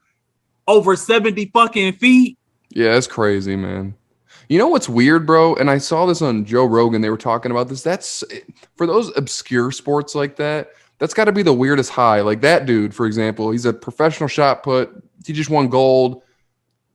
over 70 fucking feet. Yeah, it's crazy, man. You know what's weird, bro? And I saw this on Joe Rogan. They were talking about this. That's for those obscure sports like that. That's got to be the weirdest high. Like that dude, for example, he's a professional shot put. He just won gold.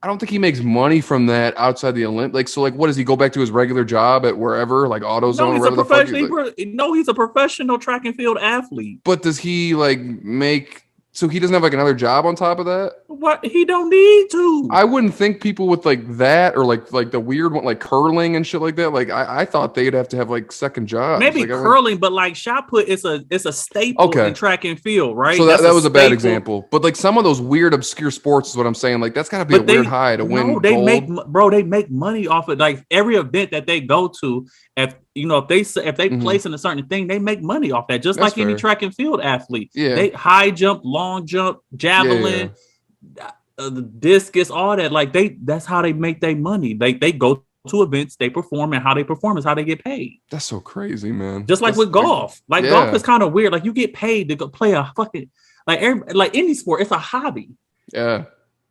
I don't think he makes money from that outside the Olympics. Like, so, like, what does he go back to his regular job at wherever, like AutoZone? No, he's a professional. No, he's a professional track and field athlete. But does he like make So he doesn't have like another job on top of that? What? He don't need to. I wouldn't think people with like that or like the weird one, like curling and shit like that. Like I thought they'd have to have like second jobs. Maybe like, curling, but like shot put, it's a staple in track and field, right? So that was a bad example. But like some of those weird obscure sports is what I'm saying. Like that's got to be a weird high to win gold. They make money off of like every event that they go to. If they place in a certain thing, they make money off that. Just that's like fair. Any track and field athlete. Yeah, they high jump, long jump, javelin. Yeah. The discus, all that, like that's how they make their money. They go to events, they perform, and how they perform is how they get paid. That's so crazy, man. Just like with golf. Like golf is kind of weird. Like you get paid to go play a fucking like any sport, it's a hobby. Yeah.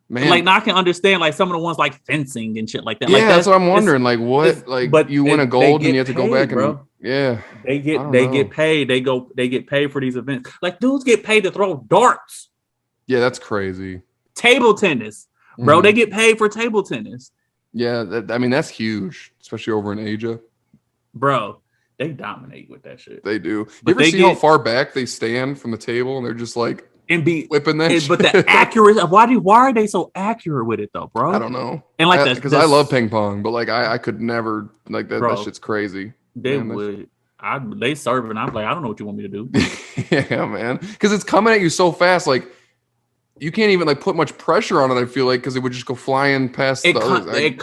Man. Like now I can understand like some of the ones like fencing and shit like that. Yeah, like that's what I'm wondering. Like what but you win a gold and you have to go back and they get paid. They get paid for these events. Like dudes get paid to throw darts. Yeah, that's crazy. Table tennis, bro. They get paid for table tennis. Yeah, that's huge, especially over in Asia. Bro, they dominate with that shit. They do. You ever see how far back they stand from the table and they're just like whipping that shit? But the accuracy, why are they so accurate with it though, bro? I don't know. And like because I love ping pong, but like I could never like that. Bro, that shit's crazy. They would. They serve and I'm like, I don't know what you want me to do. Yeah, man. Because it's coming at you so fast, like. You can't even like put much pressure on it. I feel like because it would just go flying past. It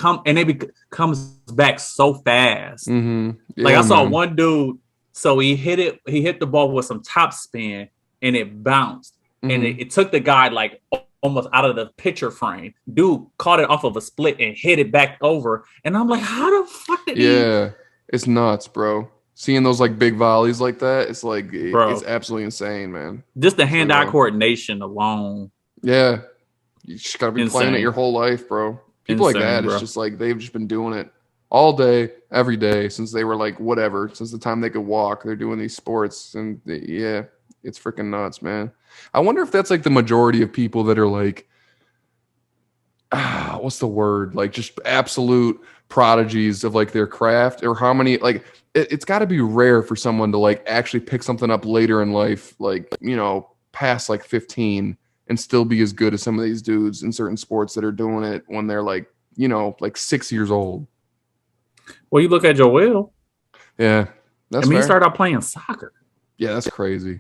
comes back so fast. Mm-hmm. Yeah, like I saw one dude. So he hit the ball with some top spin, and it bounced, and it took the guy like almost out of the picture frame. Dude caught it off of a split and hit it back over, and I'm like, how the fuck did he? Yeah, it's nuts, bro. Seeing those like big volleys like that, it's like it's absolutely insane, man. Just the hand-eye coordination alone. Yeah, you just gotta be playing it your whole life, bro. People like that, bro. It's just like they've just been doing it all day, every day since they were like whatever, since the time they could walk. They're doing these sports, and it's freaking nuts, man. I wonder if that's like the majority of people that are like, what's the word? Like just absolute prodigies of like their craft, or how many like it's got to be rare for someone to like actually pick something up later in life, like past like 15. And still be as good as some of these dudes in certain sports that are doing it when they're like, like 6 years old. Well, you look at Joel. Yeah. He started out playing soccer. Yeah, that's crazy.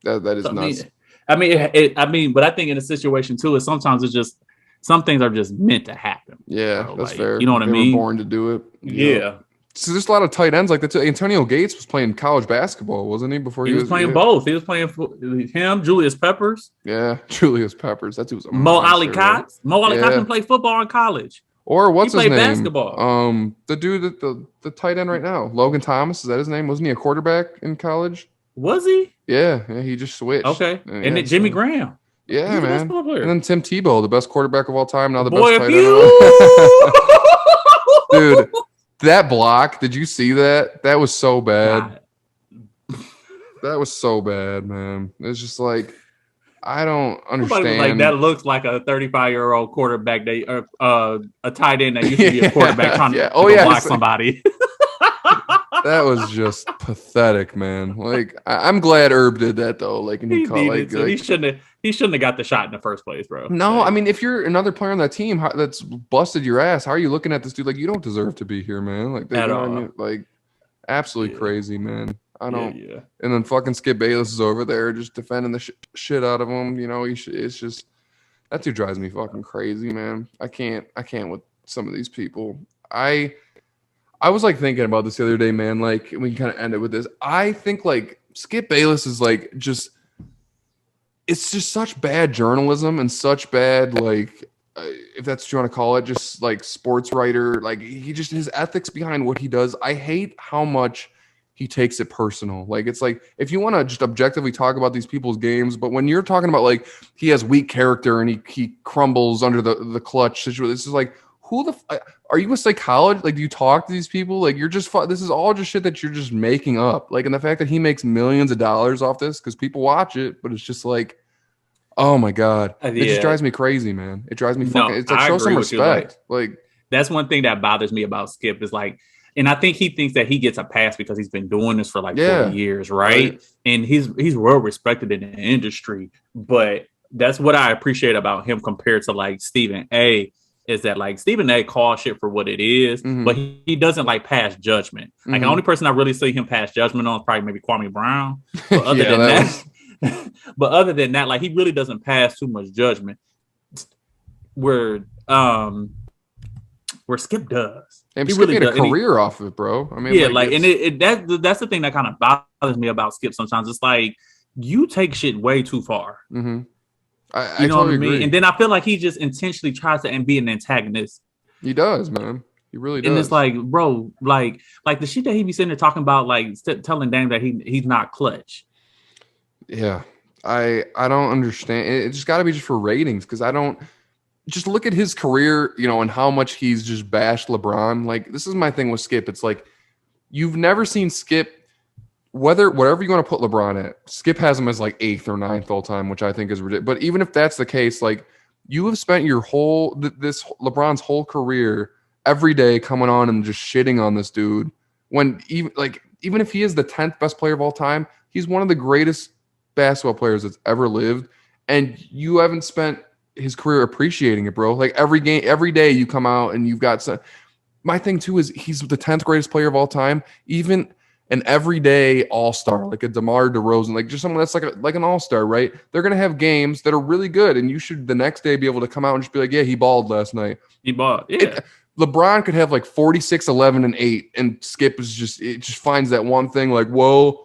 That is nuts. But I think in a situation too, is sometimes it's just, some things are just meant to happen. Yeah, that's fair. You know what I mean? They were born to do it. Yeah. So there's a lot of tight ends like that too. Antonio Gates was playing college basketball, wasn't he? Before he was playing both. He was playing for him, Julius Peppers. Yeah, Julius Peppers. That dude was Mo Ali Cox. Mo Ali Cox didn't play football in college. Or what's his name? He played basketball. The dude the tight end right now, Logan Thomas. Is that his name? Wasn't he a quarterback in college? Was he? Yeah, he just switched. Okay, and then Jimmy Graham. Yeah, he's man. And then Tim Tebow, the best quarterback of all time. Now the best tight end. Dude. That block, did you see that? That was so bad. That was so bad, man. It's just like, I don't understand. Like that looks like a 35-year-old quarterback, a tight end that used to be a quarterback trying to block somebody. That was just pathetic, man. Like, I'm glad Herb did that though. Like, and he shouldn't have got the shot in the first place, bro. No, I mean, if you're another player on that team that's busted your ass, how are you looking at this dude like you don't deserve to be here, man? Like, at all. I mean? Like, absolutely crazy, man. I don't. Yeah. And then fucking Skip Bayless is over there just defending the shit out of him. It's just that dude drives me fucking crazy, man. I can't with some of these people. I was like thinking about this the other day, man. Like, we can kind of end it with this. I think like Skip Bayless is like just. It's just such bad journalism and such bad, like, if that's what you want to call it, just like sports writer. Like his ethics behind what he does. I hate how much he takes it personal. Like, it's like, if you want to just objectively talk about these people's games, but when you're talking about like, he has weak character and he crumbles under the clutch situation, this is like, are you a psychologist? Like, do you talk to these people? Like, you're just, this is all just shit that you're just making up. Like, and the fact that he makes millions of dollars off this because people watch it, but it's just like, oh my God. It just drives me crazy, man. It drives me fucking, it's like, show some respect. Like, that's one thing that bothers me about Skip is like, And I think he thinks that he gets a pass because he's been doing this for like 40 Yeah. years, right? And he's well respected in the industry. But that's what I appreciate about him compared to like Stephen A. Is that like Stephen A. calls shit for what it is, but he doesn't like pass judgment. Like the only person I really see him pass judgment on is probably maybe Kwame Brown. But other than but other than that, like he really doesn't pass too much judgment. Where Skip does. And he Skip really made a career off of it, bro. I mean, yeah, like and that's the thing that kind of bothers me about Skip sometimes. It's like you take shit way too far. I you know totally what I mean? agree. And then I feel like he just intentionally tries to be an antagonist. He does, man. He really does. And it's like, bro, like the shit that he be sitting there talking about, like telling Dame that he's not clutch. Yeah, I don't understand. It just got to be just for ratings because I don't. Just look at his career, you know, and how much he's just bashed LeBron. Like, this is my thing with Skip. It's like you've never seen Skip. Whatever you want to put LeBron at, Skip has him as like 8th or 9th all time, which I think is ridiculous. But even if that's the case, like you have spent your this LeBron's whole career every day coming on and just shitting on this dude. When even if he is the 10th best player of all time, he's one of the greatest basketball players that's ever lived, and you haven't spent his career appreciating it, bro. Like every day you come out and you've got some. My thing too is he's the 10th greatest player of all time, even an everyday all-star, like a DeMar DeRozan, like just someone that's like an all-star, right? They're going to have games that are really good, and you should the next day be able to come out and just be like, yeah, he balled last night. He balled, yeah. LeBron could have like 46, 11, and 8, and Skip is just finds that one thing like, whoa,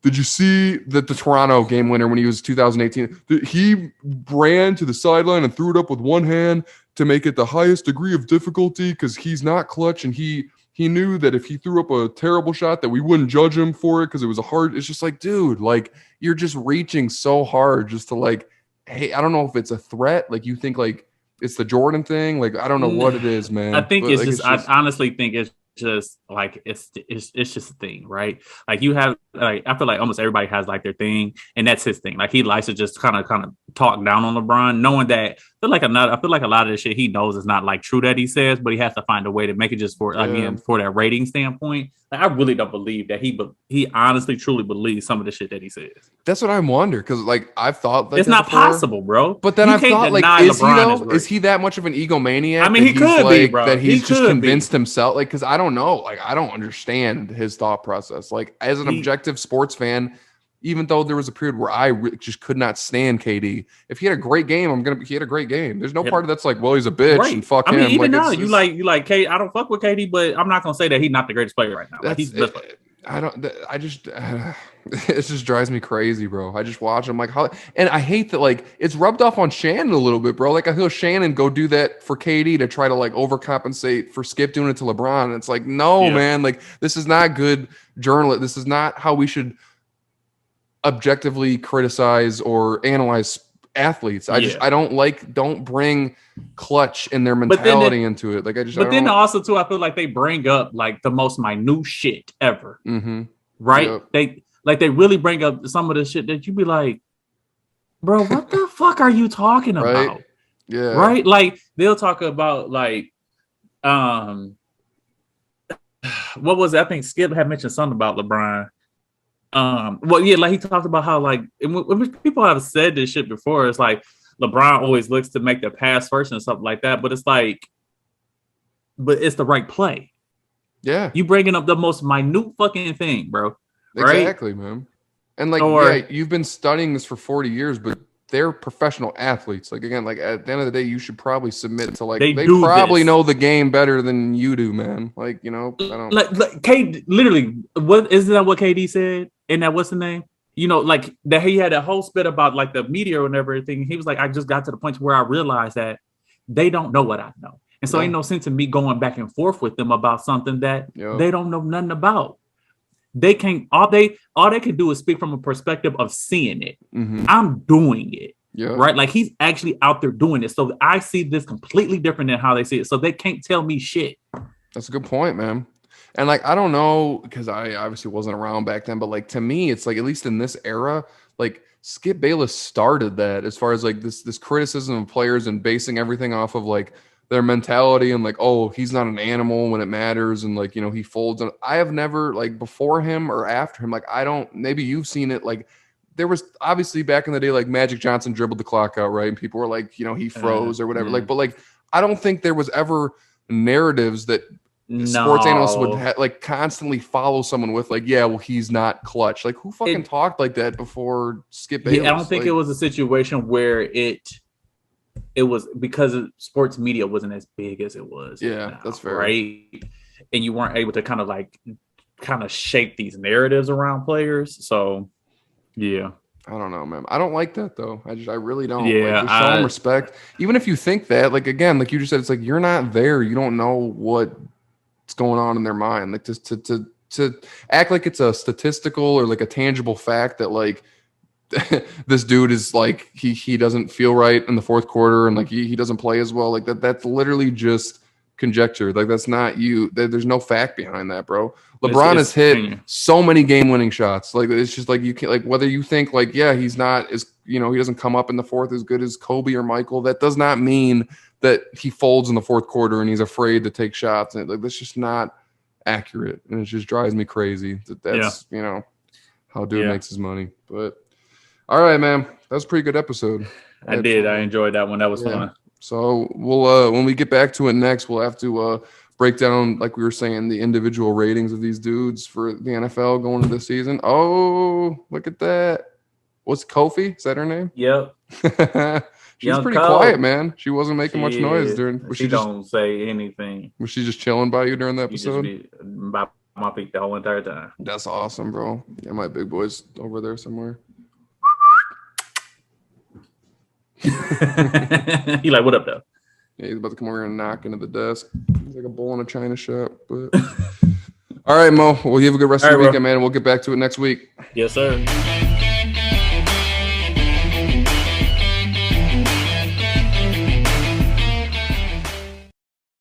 did you see the Toronto game winner when he was 2018? He ran to the sideline and threw it up with one hand to make it the highest degree of difficulty because he's not clutch, and he knew that if he threw up a terrible shot that we wouldn't judge him for it because it was a hard. It's just like, dude, like you're just reaching so hard just to like, hey, I don't know if it's a threat. Like you think like it's the Jordan thing. Like I don't know what it is, man. I think it's just. I honestly think it's just like it's just a thing, right? Like you have like I feel like almost everybody has like their thing, and that's his thing. Like he likes to just kind of talk down on LeBron, knowing that I feel like a lot of the shit he knows is not like true that he says, but he has to find a way to make it just for again for that rating standpoint. Like I really don't believe that he honestly truly believes some of the shit that he says. That's what I wonder because like I've thought like it's not possible, bro. But then I've thought like is he that much of an egomaniac? I mean, he could be, bro. That he's just convinced himself. Like because I don't know, like I don't understand his thought process. Like as an objective sports fan, even though there was a period where I just could not stand KD. If he had a great game, he had a great game. There's no part of that's like, well, he's a bitch and fuck him. I mean, even like, now, you like KD. I don't fuck with KD, but I'm not gonna say that he's not the greatest player right now. Like, he's the best player. It just drives me crazy, bro. I just watch him like how, and I hate that like it's rubbed off on Shannon a little bit, bro. Like I feel Shannon go do that for KD to try to like overcompensate for Skip doing it to LeBron. And it's like, no, man, like this is not good journalism. This is not how we should objectively criticize or analyze athletes. I don't bring clutch in their mentality into it. Like then also too, I feel like they bring up like the most minute shit ever. Right? Yep. They really bring up some of the shit that you be like, bro, what the fuck are you talking about? Right? Yeah. Right? Like they'll talk about like what was it? I think Skip had mentioned something about LeBron. Like he talked about how like people have said this shit before. It's like LeBron always looks to make the pass first and stuff like that, but it's like, but it's the right play. Yeah, you bringing up the most minute fucking thing, bro. Right? Exactly, man. And like, you've been studying this for 40 years, but they're professional athletes. Like again, like at the end of the day, you should probably submit to like they probably know the game better than you do, man. Like I don't like KD. Literally, what isn't that what KD said? And that what's the name? Like that he had a whole spit about like the media and everything. He was like, I just got to the point where I realized that they don't know what I know, and so ain't no sense in me going back and forth with them about something that they don't know nothing about. They can't. All they can do is speak from a perspective of seeing it. I'm doing it. Yeah. Right. Like he's actually out there doing it. So I see this completely different than how they see it. So they can't tell me shit. That's a good point, man. And like, I don't know, because I obviously wasn't around back then, but like to me, it's like, at least in this era, like Skip Bayless started that as far as like this criticism of players and basing everything off of like their mentality and like, oh, he's not an animal when it matters, and like, you know, he folds. And I have never, like, before him or after him, like, I don't. Maybe you've seen it, like. There was obviously back in the day, like Magic Johnson dribbled the clock out, right? And people were like, you know, he froze or whatever. Like, but like, I don't think there was ever narratives that sports analysts would like constantly follow someone with, like, yeah, well, he's not clutch. Like, who fucking talked like that before Skip Bayless? Yeah, I don't think it was a situation where it was because sports media wasn't as big as it was. Yeah, now, that's fair. Right. And you weren't able to kind of shape these narratives around players. So, yeah. I don't know, man. I don't like that though. I really don't. Yeah, like, just show them respect. Even if you think that, like, again, like you just said, it's like you're not there. You don't know what's going on in their mind. Like, just to act like it's a statistical or like a tangible fact that like this dude is like he doesn't feel right in the fourth quarter and like he doesn't play as well. Like that's literally just conjecture. Like that's not you. There's no fact behind that, bro. LeBron has hit so many game-winning shots. Like it's just like you can't, like, whether you think like, yeah, he's not as, you know, he doesn't come up in the fourth as good as Kobe or Michael. That does not mean that he folds in the fourth quarter and he's afraid to take shots. And like that's just not accurate, and it just drives me crazy. That's you know how dude makes his money. But all right, man, that was a pretty good episode. I enjoyed that one. That was fun. So we'll when we get back to it next, we'll have to break down, like we were saying, the individual ratings of these dudes for the NFL going into the season. Oh, look at that. What's Kofi? Is that her name? Yep. She was pretty quiet, man. She wasn't making much noise during. She don't say anything. Was she just chilling by you during the episode? She just be by my feet the whole entire time. That's awesome, bro. Yeah, my big boy's over there somewhere. He like, what up, though? Yeah, he's about to come over here and knock into the desk. He's like a bull in a china shop. But all right, Mo. Well, you have a good rest of your weekend, man. We'll get back to it next week. Yes, sir.